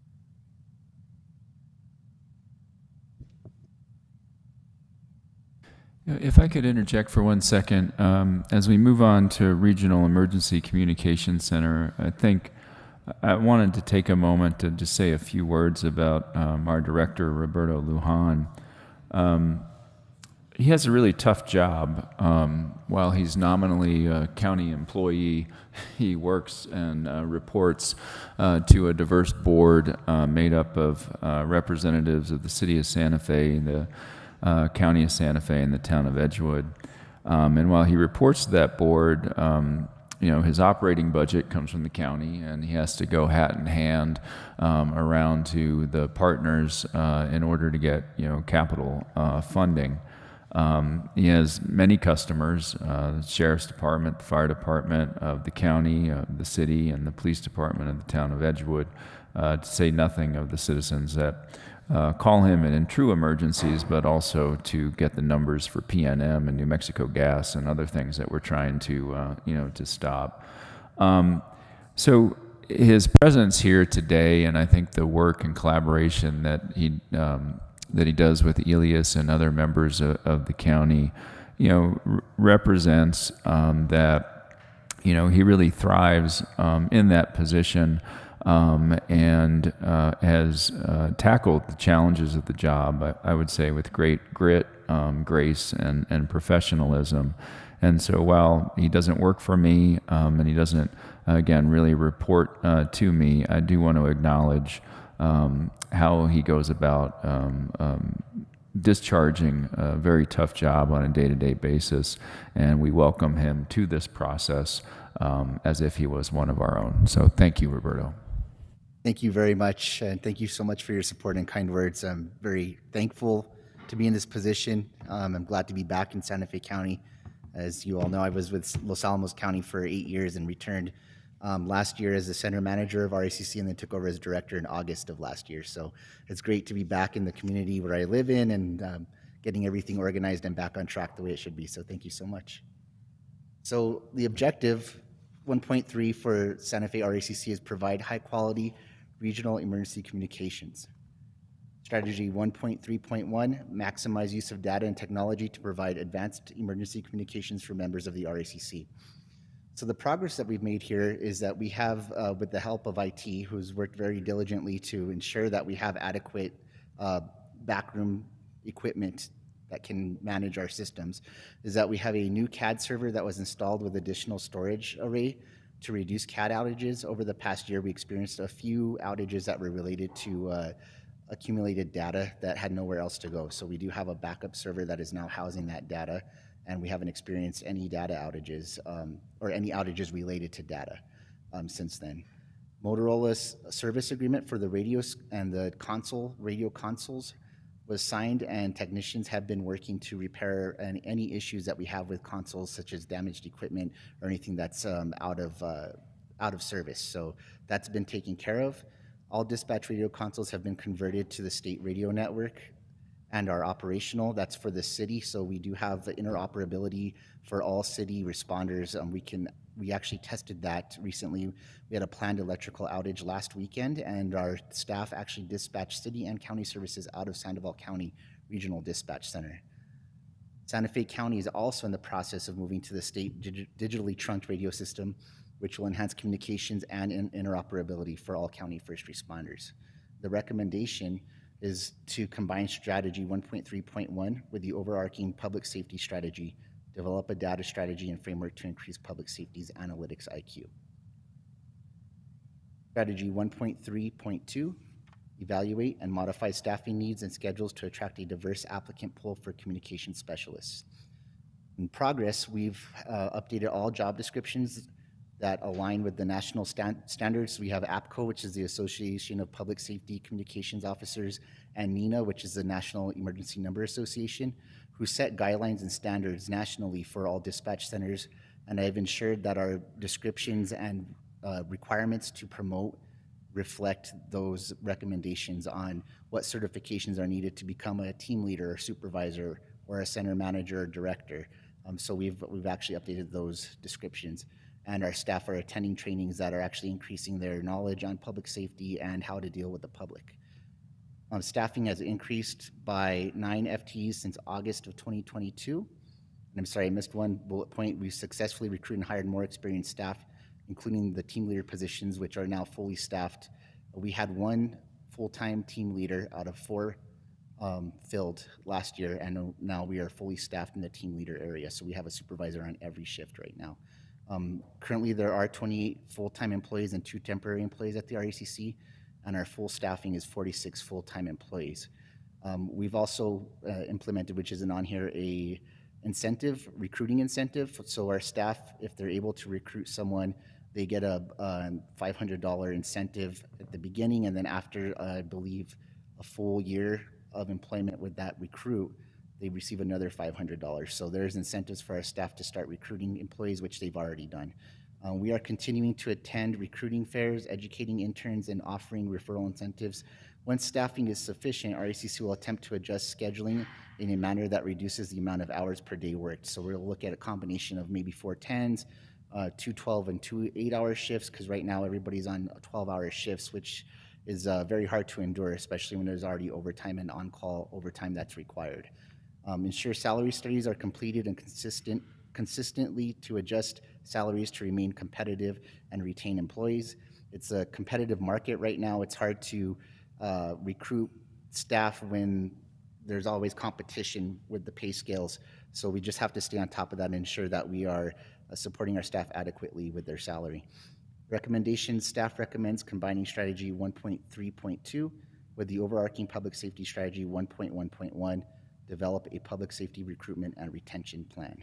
If I could interject for 1 second, as we move on to Regional Emergency Communications Center, I think I wanted to take a moment to just say a few words about our director, Roberto Lujan. He has a really tough job. While he's nominally a county employee, he works and reports to a diverse board made up of representatives of the city of Santa Fe, the county of Santa Fe, and the town of Edgewood. And while he reports to that board, his operating budget comes from the county, and he has to go hat in hand around to the partners in order to get capital funding. He has many customers, the sheriff's department, the fire department of the county, the city, and the police department of the town of Edgewood, to say nothing of the citizens that call him in true emergencies, but also to get the numbers for PNM and New Mexico Gas and other things that we're trying to, to stop. So his presence here today, and I think the work and collaboration that he does with Elias and other members of the county, represents that he really thrives in that position and has tackled the challenges of the job, I would say, with great grit, grace, and professionalism. And so while he doesn't work for me and he doesn't, again, really report to me, I do want to acknowledge how he goes about discharging a very tough job on a day-to-day basis, and we welcome him to this process as if he was one of our own. So thank you, Roberto. Thank you very much, and thank you so much for your support and kind words. I'm very thankful to be in this position. I'm glad to be back in Santa Fe County. As you all know, I was with Los Alamos County for 8 years and returned last year as the center manager of RACC, and then took over as director in August of last year. So it's great to be back in the community where I live in and getting everything organized and back on track the way it should be. So thank you so much. So the objective 1.3 for Santa Fe RACC is provide high quality regional emergency communications. Strategy 1.3.1, maximize use of data and technology to provide advanced emergency communications for members of the RACC. So the progress that we've made here is that we have, with the help of IT, who's worked very diligently to ensure that we have adequate backroom equipment that can manage our systems, is that we have a new CAD server that was installed with additional storage array to reduce CAD outages. Over the past year, we experienced a few outages that were related to accumulated data that had nowhere else to go. So we do have a backup server that is now housing that data, and we haven't experienced any data outages or any outages related to data since then. Motorola's service agreement for the radios and the radio consoles was signed, and technicians have been working to repair any issues that we have with consoles, such as damaged equipment or anything that's out of service. So that's been taken care of. All dispatch radio consoles have been converted to the state radio network and are operational. That's for the city, so we do have the interoperability for all city responders. We actually tested that recently. We had a planned electrical outage last weekend, and our staff actually dispatched city and county services out of Sandoval County Regional Dispatch Center. Santa Fe County is also in the process of moving to the state digitally trunked radio system, which will enhance communications and interoperability for all county first responders. The recommendation is to combine strategy 1.3.1 with the overarching public safety strategy, develop a data strategy and framework to increase public safety's analytics IQ. Strategy 1.3.2, evaluate and modify staffing needs and schedules to attract a diverse applicant pool for communication specialists. In progress, we've updated all job descriptions that align with the national standards. We have APCO, which is the Association of Public Safety Communications Officers, and NENA, which is the National Emergency Number Association, who set guidelines and standards nationally for all dispatch centers. And I've ensured that our descriptions and requirements to promote reflect those recommendations on what certifications are needed to become a team leader or supervisor or a center manager or director. So we've actually updated those descriptions. And our staff are attending trainings that are actually increasing their knowledge on public safety and how to deal with the public. Staffing has increased by 9 FTEs since August of 2022. And I'm sorry, I missed one bullet point. We've successfully recruited and hired more experienced staff, including the team leader positions, which are now fully staffed. We had 1 full-time team leader out of 4 filled last year, and now we are fully staffed in the team leader area. So we have a supervisor on every shift right now. Currently, there are 28 full-time employees and 2 temporary employees at the RACC, and our full staffing is 46 full-time employees. We've also implemented, which isn't on here, a recruiting incentive. So our staff, if they're able to recruit someone, they get a $500 incentive at the beginning, and then after, I believe, a full year of employment with that recruit, they receive another $500. So there's incentives for our staff to start recruiting employees, which they've already done. We are continuing to attend recruiting fairs, educating interns, and offering referral incentives. Once staffing is sufficient, RACC will attempt to adjust scheduling in a manner that reduces the amount of hours per day worked. So we'll look at a combination of maybe 4 10s, 2 12 and 2 8-hour shifts, because right now everybody's on 12-hour shifts, which is very hard to endure, especially when there's already overtime and on-call overtime that's required. Ensure salary studies are completed and consistently to adjust salaries to remain competitive and retain employees. It's a competitive market right now. It's hard to recruit staff when there's always competition with the pay scales. So we just have to stay on top of that and ensure that we are supporting our staff adequately with their salary. Recommendations, staff recommends combining strategy 1.3.2 with the overarching public safety strategy 1.1.1, develop a public safety recruitment and retention plan.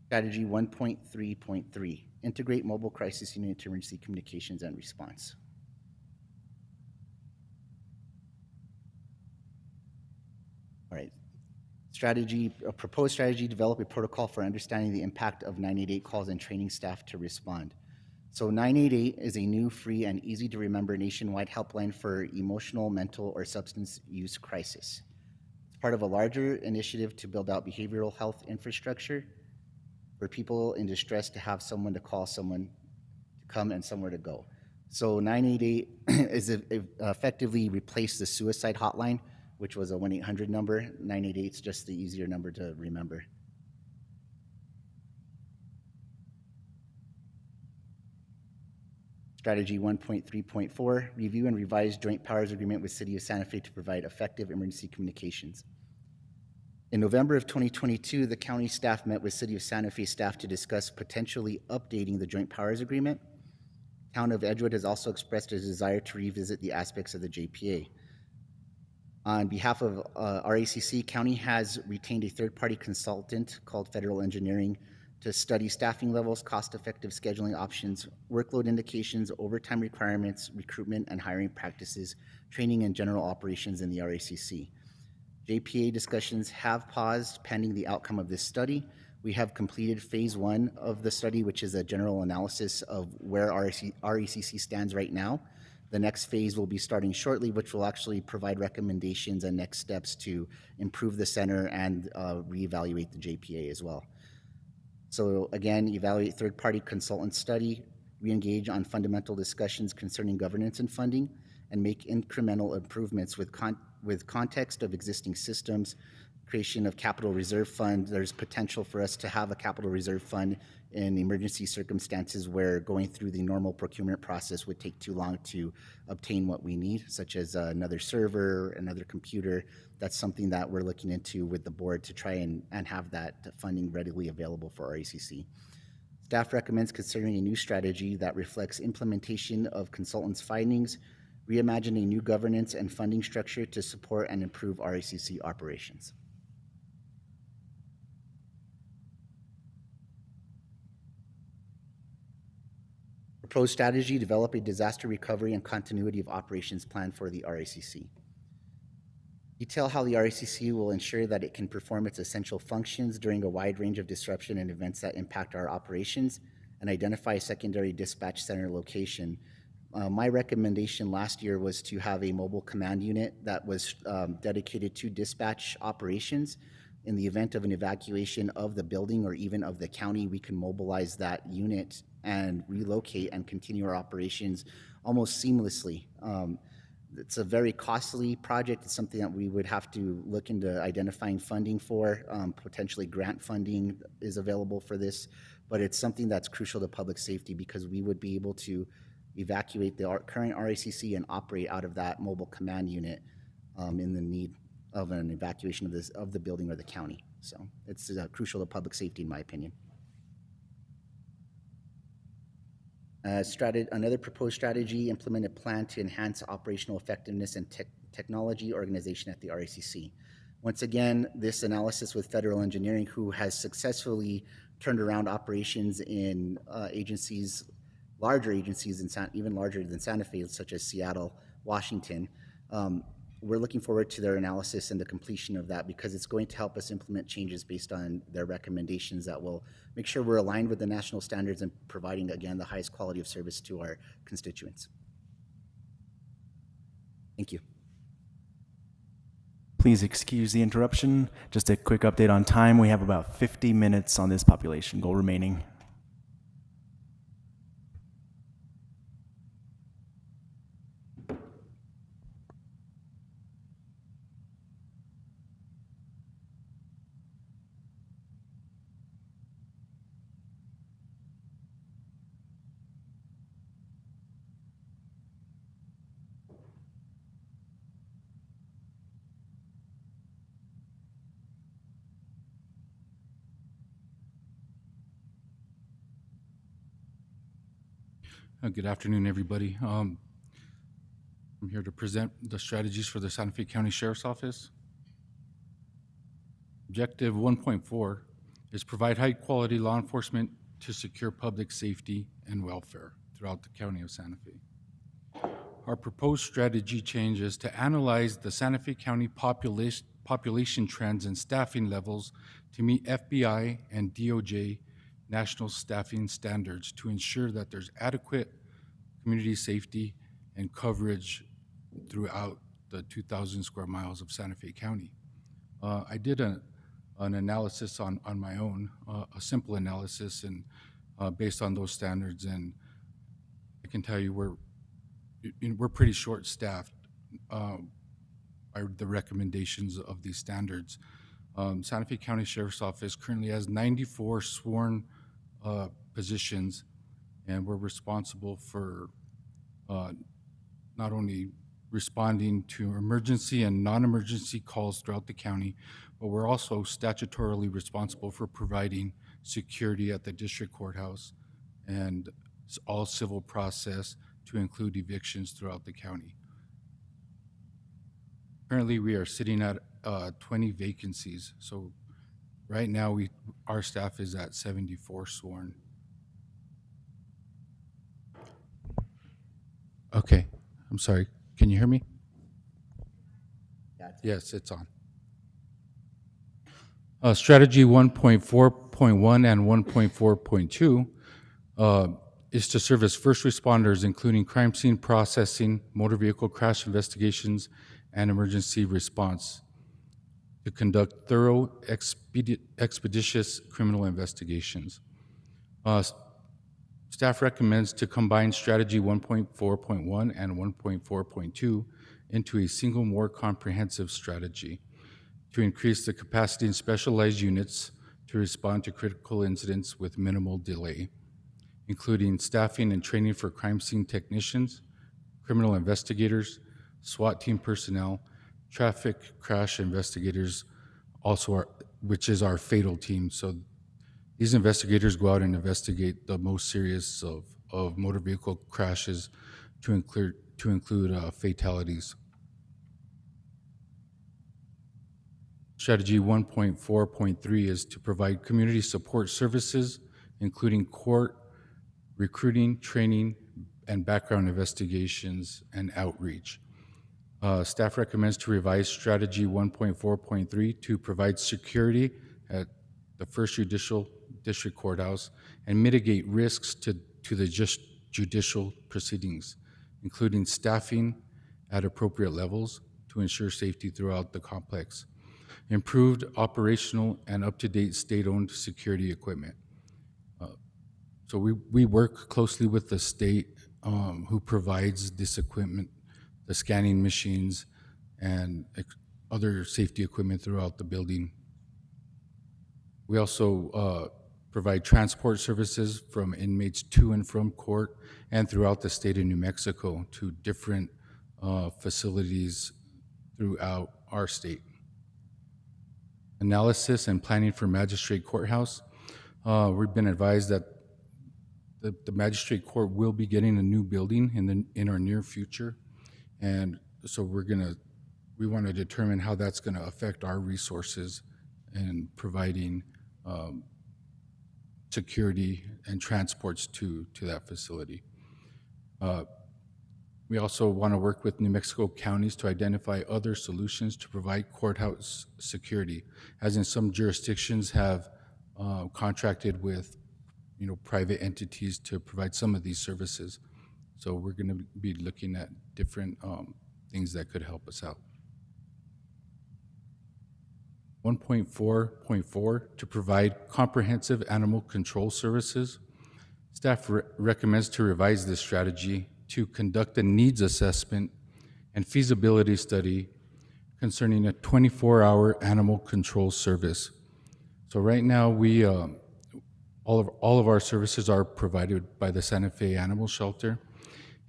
Strategy 1.3.3, integrate mobile crisis unit to emergency communications and response. All right. Strategy, a proposed strategy, develop a protocol for understanding the impact of 988 calls and training staff to respond. So 988 is a new, free, and easy to remember nationwide helpline for emotional, mental, or substance use crisis. It's part of a larger initiative to build out behavioral health infrastructure for people in distress to have someone to call, someone to come, and somewhere to go. So 988 is effectively replaced the suicide hotline, which was a 1-800 number. 988 is just the easier number to remember. Strategy 1.3.4, review and revise joint powers agreement with City of Santa Fe to provide effective emergency communications. In November of 2022, the county staff met with City of Santa Fe staff to discuss potentially updating the joint powers agreement. Town of Edgewood has also expressed a desire to revisit the aspects of the JPA. On behalf of RACC, County has retained a third-party consultant called Federal Engineering to study staffing levels, cost-effective scheduling options, workload indications, overtime requirements, recruitment and hiring practices, training and general operations in the RACC. JPA discussions have paused pending the outcome of this study. We have completed phase 1 of the study, which is a general analysis of where RACC stands right now. The next phase will be starting shortly, which will actually provide recommendations and next steps to improve the center and reevaluate the JPA as well. So again, evaluate third-party consultant study, re-engage on fundamental discussions concerning governance and funding, and make incremental improvements with context of existing systems, creation of capital reserve fund. There's potential for us to have a capital reserve fund in emergency circumstances where going through the normal procurement process would take too long to obtain what we need, such as another server, another computer. That's something that we're looking into with the board to try and have that funding readily available for RACC. Staff recommends considering a new strategy that reflects implementation of consultants' findings, reimagining new governance and funding structure to support and improve RACC operations. Proposed strategy, develop a disaster recovery and continuity of operations plan for the RACC. Detail how the RACC will ensure that it can perform its essential functions during a wide range of disruption and events that impact our operations, and identify a secondary dispatch center location. My recommendation last year was to have a mobile command unit that was dedicated to dispatch operations. In the event of an evacuation of the building or even of the county, we can mobilize that unit and relocate and continue our operations almost seamlessly. It's a very costly project. It's something that we would have to look into identifying funding for. Potentially grant funding is available for this, but it's something that's crucial to public safety because we would be able to evacuate the current RACC and operate out of that mobile command unit in the need of an evacuation of the building or the county. So it's crucial to public safety, in my opinion. Another proposed strategy, implement a plan to enhance operational effectiveness and technology organization at the RACC. Once again, this analysis with Federal Engineering, who has successfully turned around operations in agencies, larger agencies, even larger than Santa Fe, such as Seattle, Washington. We're looking forward to their analysis and the completion of that because it's going to help us implement changes based on their recommendations that will make sure we're aligned with the national standards and providing, again, the highest quality of service to our constituents. Thank you. Please excuse the interruption. Just a quick update on time. We have about 50 minutes on this population goal remaining. Good afternoon, everybody. I'm here to present the strategies for the Santa Fe County Sheriff's Office. Objective 1.4 is provide high-quality law enforcement to secure public safety and welfare throughout the county of Santa Fe. Our proposed strategy change is to analyze the Santa Fe County population trends and staffing levels to meet FBI and DOJ national staffing standards to ensure that there's adequate community safety and coverage throughout the 2,000 square miles of Santa Fe County. I did an analysis on my own, a simple analysis, and based on those standards, and I can tell you we're pretty short-staffed by the recommendations of these standards. Santa Fe County Sheriff's Office currently has 94 sworn positions, and we're responsible for not only responding to emergency and non-emergency calls throughout the county, but we're also statutorily responsible for providing security at the district courthouse and all civil process to include evictions throughout the county. Currently, we are sitting at 20 vacancies. So right now, our staff is at 74 sworn. Okay, I'm sorry. Can you hear me? Yes, it's on. Strategy 1.4.1 and 1.4.2 is to serve as first responders, including crime scene processing, motor vehicle crash investigations, and emergency response, to conduct thorough, expeditious criminal investigations. Staff recommends to combine Strategy 1.4.1 and 1.4.2 into a single, more comprehensive strategy to increase the capacity in specialized units to respond to critical incidents with minimal delay, including staffing and training for crime scene technicians, criminal investigators, SWAT team personnel, traffic crash investigators, which is our fatal team. So these investigators go out and investigate the most serious of motor vehicle crashes to include fatalities. Strategy 1.4.3 is to provide community support services, including court, recruiting, training, and background investigations and outreach. Staff recommends to revise Strategy 1.4.3 to provide security at the First Judicial District Courthouse and mitigate risks to the judicial proceedings, including staffing at appropriate levels to ensure safety throughout the complex, improved operational and up-to-date state-owned security equipment. So we work closely with the state who provides this equipment, the scanning machines, and other safety equipment throughout the building. We also provide transport services from inmates to and from court and throughout the state of New Mexico to different facilities throughout our state. Analysis and planning for Magistrate Courthouse. We've been advised that the Magistrate Court will be getting a new building in our near future, and so we want to determine how that's going to affect our resources in providing security and transports to that facility. We also want to work with New Mexico counties to identify other solutions to provide courthouse security, as in some jurisdictions have contracted with private entities to provide some of these services. So we're going to be looking at different things that could help us out. 1.4.4, to provide comprehensive animal control services. Staff recommends to revise this strategy to conduct a needs assessment and feasibility study concerning a 24-hour animal control service. So right now, all of our services are provided by the Santa Fe Animal Shelter,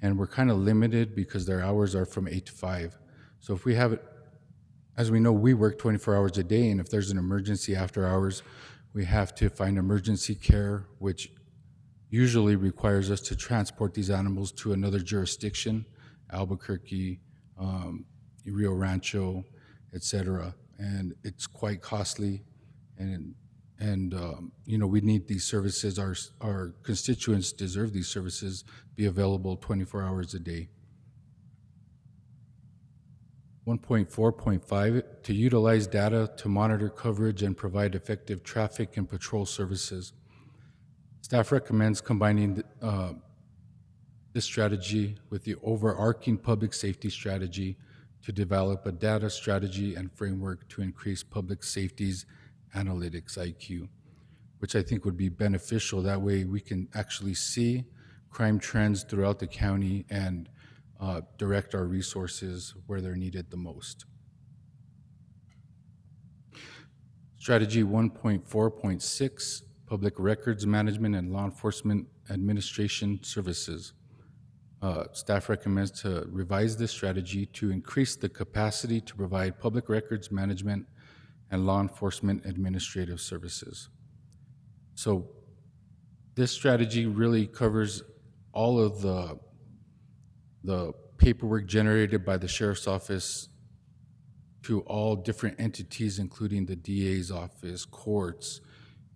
and we're kind of limited because their hours are from 8 to 5. So if we have it, as we know, we work 24 hours a day, and if there's an emergency after hours, we have to find emergency care, which usually requires us to transport these animals to another jurisdiction, Albuquerque, Rio Rancho, etc. And it's quite costly, and we need these services. Our constituents deserve these services be available 24 hours a day. 1.4.5, to utilize data to monitor coverage and provide effective traffic and patrol services. Staff recommends combining this strategy with the overarching public safety strategy to develop a data strategy and framework to increase public safety's analytics IQ, which I think would be beneficial. That way we can actually see crime trends throughout the county and direct our resources where they're needed the most. Strategy 1.4.6, Public Records Management and Law Enforcement Administration Services. Staff recommends to revise this strategy to increase the capacity to provide public records management and law enforcement administrative services. So this strategy really covers all of the paperwork generated by the Sheriff's Office to all different entities, including the DA's office, courts,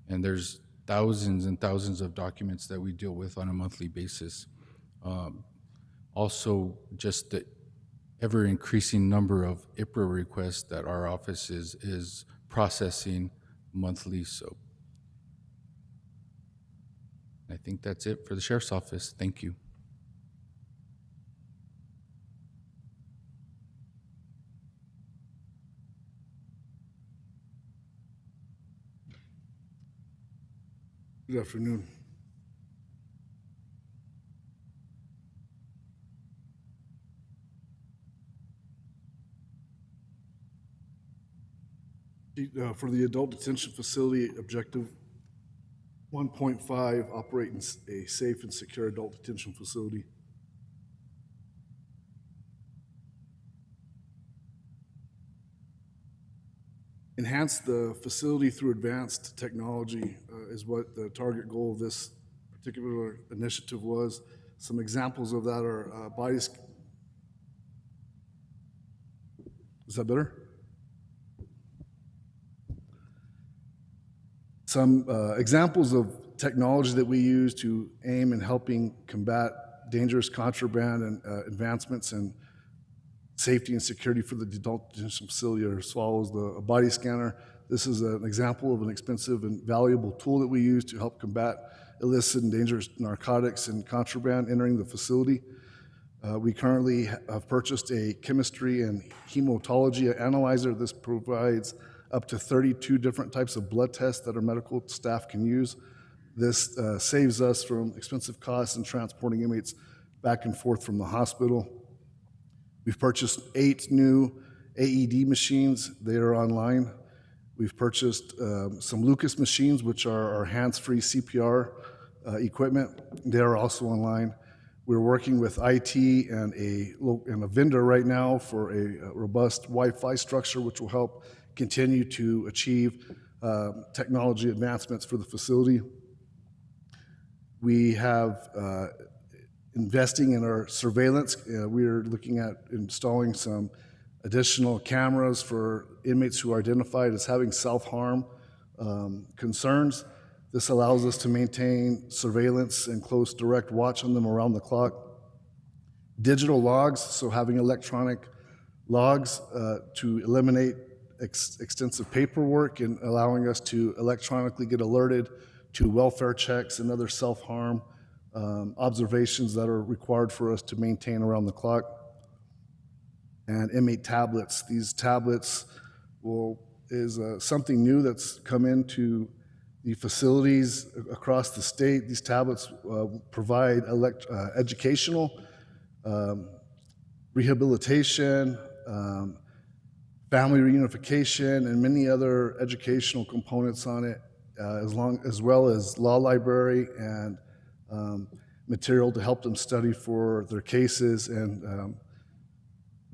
and there's thousands and thousands of documents that we deal with on a monthly basis. Also, just the ever-increasing number of IPRA requests that our office is processing monthly. So I think that's it for the Sheriff's Office. Thank you. Good afternoon. For the adult detention facility, objective 1.5, operate a safe and secure adult detention facility. Enhance the facility through advanced technology is what the target goal of this particular initiative was. Some examples of that are bodies. Is that better? Some examples of technology that we use to aim in helping combat dangerous contraband and advancements in safety and security for the adult detention facility are as follows: a body scanner. This is an example of an expensive and valuable tool that we use to help combat illicit and dangerous narcotics and contraband entering the facility. We currently have purchased a chemistry and hematology analyzer. This provides up to 32 different types of blood tests that our medical staff can use. This saves us from expensive costs in transporting inmates back and forth from the hospital. We've purchased 8 new AED machines. They are online. We've purchased some Lucas machines, which are our hands-free CPR equipment. They are also online. We're working with IT and a vendor right now for a robust Wi-Fi structure, which will help continue to achieve technology advancements for the facility. We have investing in our surveillance. We are looking at installing some additional cameras for inmates who are identified as having self-harm concerns. This allows us to maintain surveillance and close direct watch on them around the clock. Digital logs, so having electronic logs to eliminate extensive paperwork and allowing us to electronically get alerted to welfare checks and other self-harm observations that are required for us to maintain around the clock. And inmate tablets. These tablets is something new that's come into the facilities across the state. These tablets provide educational, rehabilitation, family reunification, and many other educational components on it, as well as law library and material to help them study for their cases, and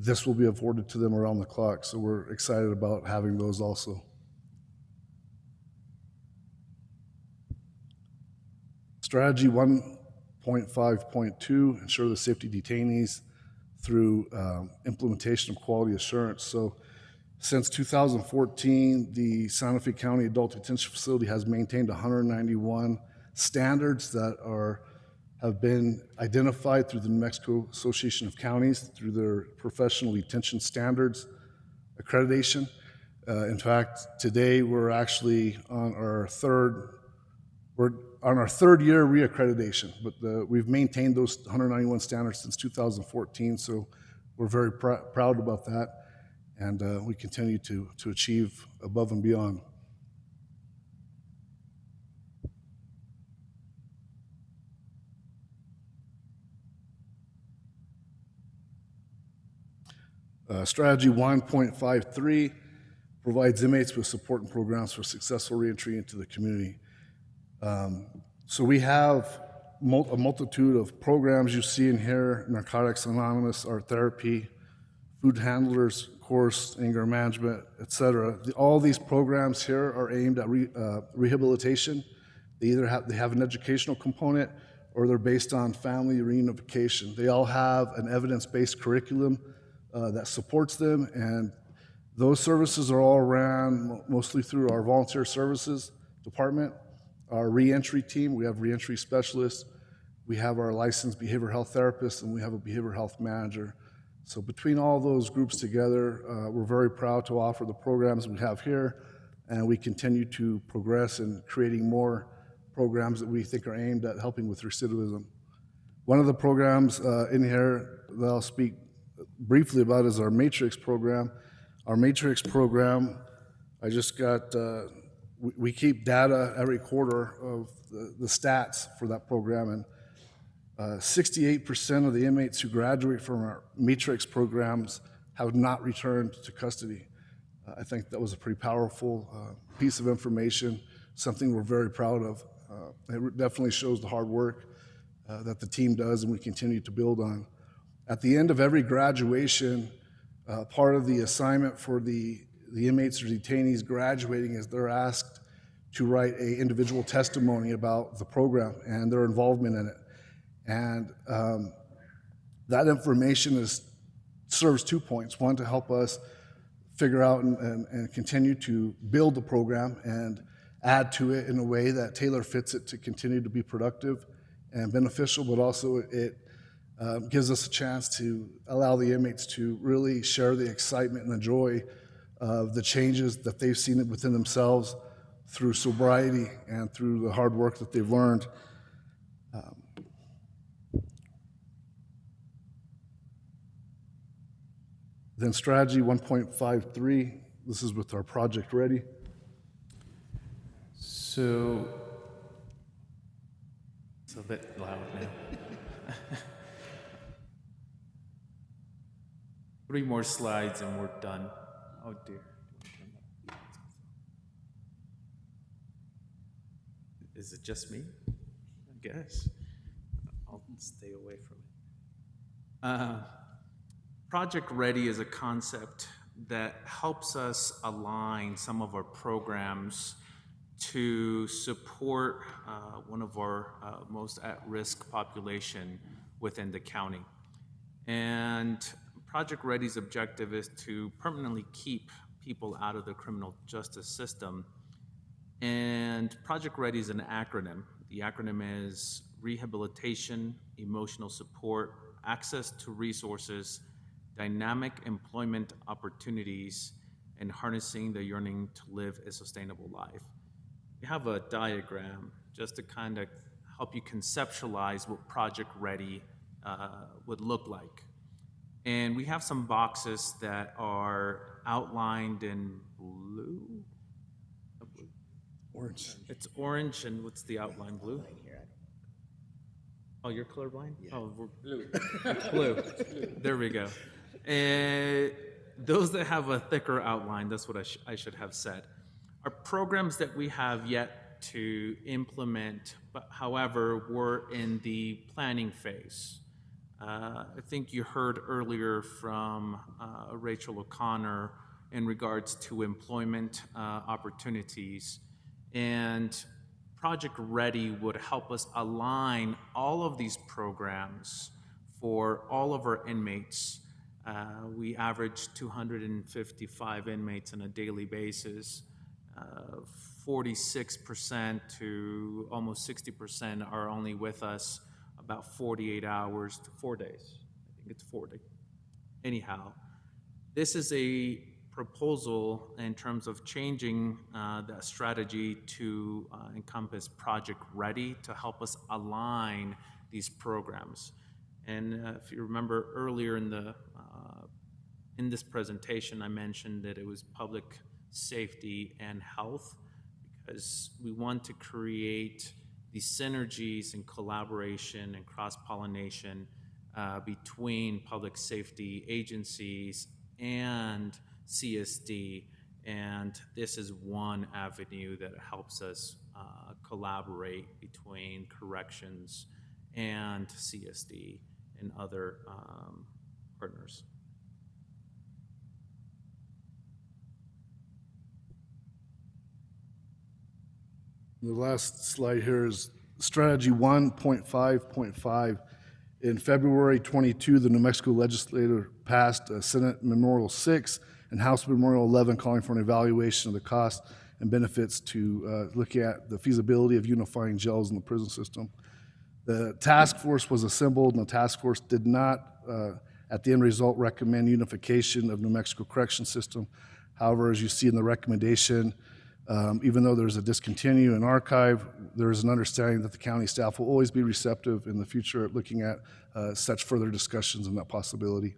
this will be afforded to them around the clock. So we're excited about having those also. Strategy 1.5.2, ensure the safety of detainees through implementation of quality assurance. So since 2014, the Santa Fe County Adult Detention Facility has maintained 191 standards that have been identified through the New Mexico Association of Counties through their professional detention standards accreditation. In fact, today we're actually on our third year reaccreditation, but we've maintained those 191 standards since 2014, so we're very proud about that, and we continue to achieve above and beyond. Strategy 1.53 provides inmates with support and programs for successful reentry into the community. So we have a multitude of programs you see in here: Narcotics Anonymous, Art Therapy, Food Handlers Course, Anger Management, etc. All these programs here are aimed at rehabilitation. They either have an educational component or they're based on family reunification. They all have an evidence-based curriculum that supports them, and those services are all ran mostly through our volunteer services department, our reentry team. We have reentry specialists, we have our licensed behavioral health therapists, and we have a behavioral health manager. So between all those groups together, we're very proud to offer the programs we have here, and we continue to progress in creating more programs that we think are aimed at helping with recidivism. One of the programs in here that I'll speak briefly about is our Matrix program. Our Matrix program, I just got, we keep data every quarter of the stats for that program, and 68% of the inmates who graduate from our Matrix programs have not returned to custody. I think that was a pretty powerful piece of information, something we're very proud of. It definitely shows the hard work that the team does and we continue to build on. At the end of every graduation, part of the assignment for the inmates or detainees graduating is they're asked to write an individual testimony about the program and their involvement in it. And that information serves 2 points. One, to help us figure out and continue to build the program and add to it in a way that tailor fits it to continue to be productive and beneficial, but also it gives us a chance to allow the inmates to really share the excitement and the joy of the changes that they've seen within themselves through sobriety and through the hard work that they've learned. Then strategy 1.53, this is with our Project Ready. So, it's a bit loud now. 3 more slides and we're done. Oh dear. Is it just me? I guess. I'll stay away from it. Project Ready is a concept that helps us align some of our programs to support one of our most at-risk population within the county. And Project Ready's objective is to permanently keep people out of the criminal justice system. And Project Ready is an acronym. The acronym is Rehabilitation, Emotional Support, Access to Resources, Dynamic Employment Opportunities, and Harnessing the Yearning to Live a Sustainable Life. We have a diagram just to kind of help you conceptualize what Project Ready would look like. And we have some boxes that are outlined in blue. Orange. It's orange, and what's the outline? Blue? Oh, you're colorblind? Yeah. Oh, we're blue. It's blue. There we go. And those that have a thicker outline, that's what I should have said, are programs that we have yet to implement, but however, we're in the planning phase. I think you heard earlier from Rachel O'Connor in regards to employment opportunities. And Project Ready would help us align all of these programs for all of our inmates. We average 255 inmates on a daily basis. 46% to almost 60% are only with us about 48 hours to 4 days. I think it's 40. Anyhow, this is a proposal in terms of changing the strategy to encompass Project Ready to help us align these programs. And if you remember earlier in this presentation, I mentioned that it was public safety and health, because we want to create these synergies and collaboration and cross-pollination between public safety agencies and CSD, and this is one avenue that helps us collaborate between corrections and CSD and other partners. The last slide here is strategy 1.5.5. In February 22, the New Mexico legislature passed Senate Memorial 6 and House Memorial 11 calling for an evaluation of the costs and benefits to look at the feasibility of unifying jails in the prison system. The task force was assembled, and the task force did not, at the end result, recommend unification of New Mexico correction system. However, as you see in the recommendation, even though there's a discontinue and archive, there is an understanding that the county staff will always be receptive in the future at looking at such further discussions and that possibility.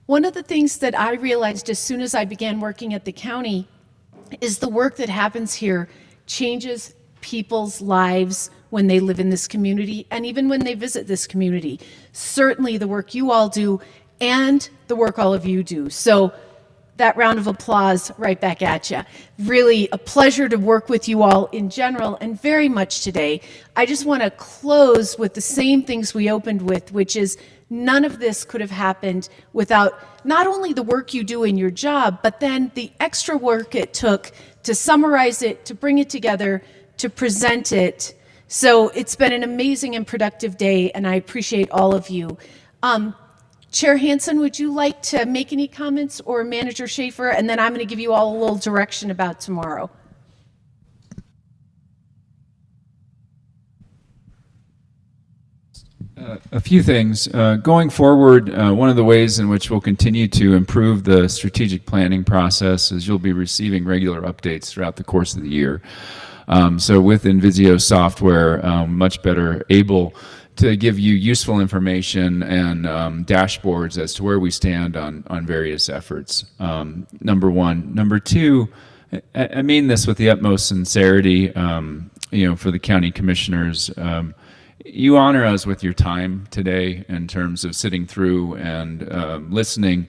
One of the things that I realized as soon as I began working at the county is the work that happens here changes people's lives when they live in this community and even when they visit this community. Certainly the work you all do and the work all of you do. So that round of applause right back at you. Really a pleasure to work with you all in general and very much today. I just want to close with the same things we opened with, which is none of this could have happened without not only the work you do in your job, but then the extra work it took to summarize it, to bring it together, to present it. So it's been an amazing and productive day, and I appreciate all of you. Chair Hansen, would you like to make any comments, or Manager Schaefer? And then I'm going to give you all a little direction about tomorrow. A few things. Going forward, one of the ways in which we'll continue to improve the strategic planning process is you'll be receiving regular updates throughout the course of the year. So with Invisio software, much better able to give you useful information and dashboards as to where we stand on various efforts. Number one. Number two, I mean this with the utmost sincerity, for the county commissioners. You honor us with your time today in terms of sitting through and listening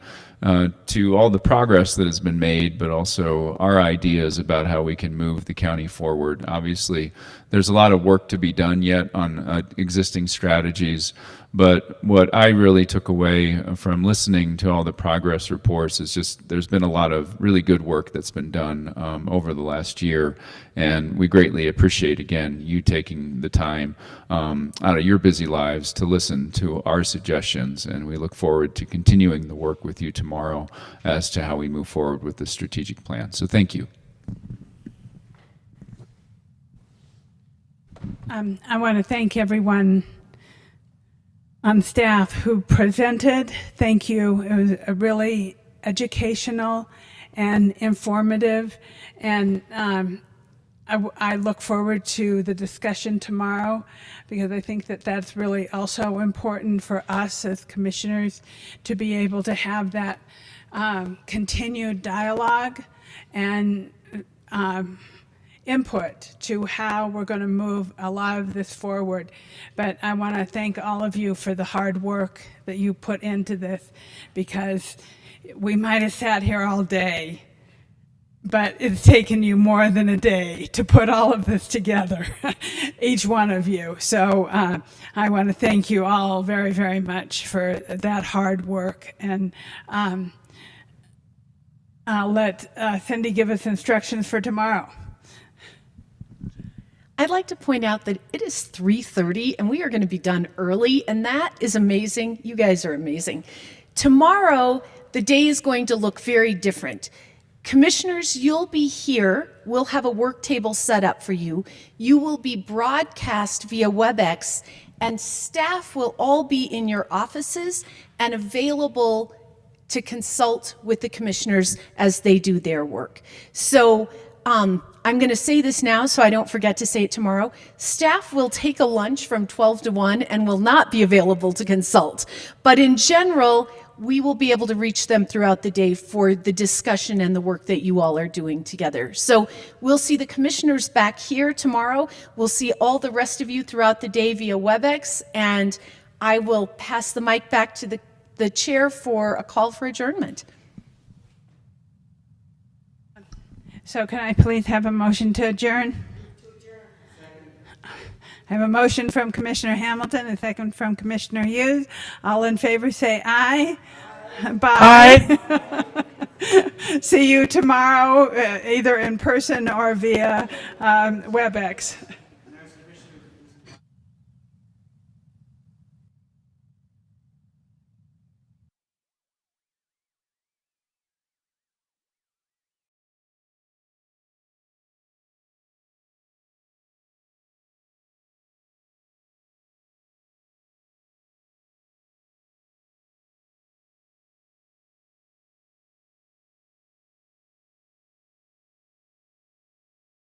to all the progress that has been made, but also our ideas about how we can move the county forward. Obviously, there's a lot of work to be done yet on existing strategies, but what I really took away from listening to all the progress reports is just there's been a lot of really good work that's been done over the last year, and we greatly appreciate, again, you taking the time out of your busy lives to listen to our suggestions, and we look forward to continuing the work with you tomorrow as to how we move forward with the strategic plan. So thank you. I want to thank everyone on staff who presented. Thank you. It was a really educational and informative, and I look forward to the discussion tomorrow, because I think that that's really also important for us as commissioners to be able to have that continued dialogue and input to how we're going to move a lot of this forward. But I want to thank all of you for the hard work that you put into this, because we might have sat here all day, but it's taken you more than a day to put all of this together, each one of you. So I want to thank you all very, very much for that hard work. And I'll let Cindy give us instructions for tomorrow. I'd like to point out that it is 3:30 and we are going to be done early, and that is amazing. You guys are amazing. Tomorrow, the day is going to look very different. Commissioners, you'll be here. We'll have a work table set up for you. You will be broadcast via WebEx, and staff will all be in your offices and available to consult with the commissioners as they do their work. So I'm going to say this now so I don't forget to say it tomorrow. Staff will take a lunch from 12 to 1 and will not be available to consult. But in general, we will be able to reach them throughout the day for the discussion and the work that you all are doing together. So we'll see the commissioners back here tomorrow. We'll see all the rest of you throughout the day via WebEx, and I will pass the mic back to the chair for a call for adjournment. So can I please have a motion to adjourn? I have a motion from Commissioner Hamilton, a second from Commissioner Hughes. All in favor say aye. Bye. See you tomorrow, either in person or via WebEx.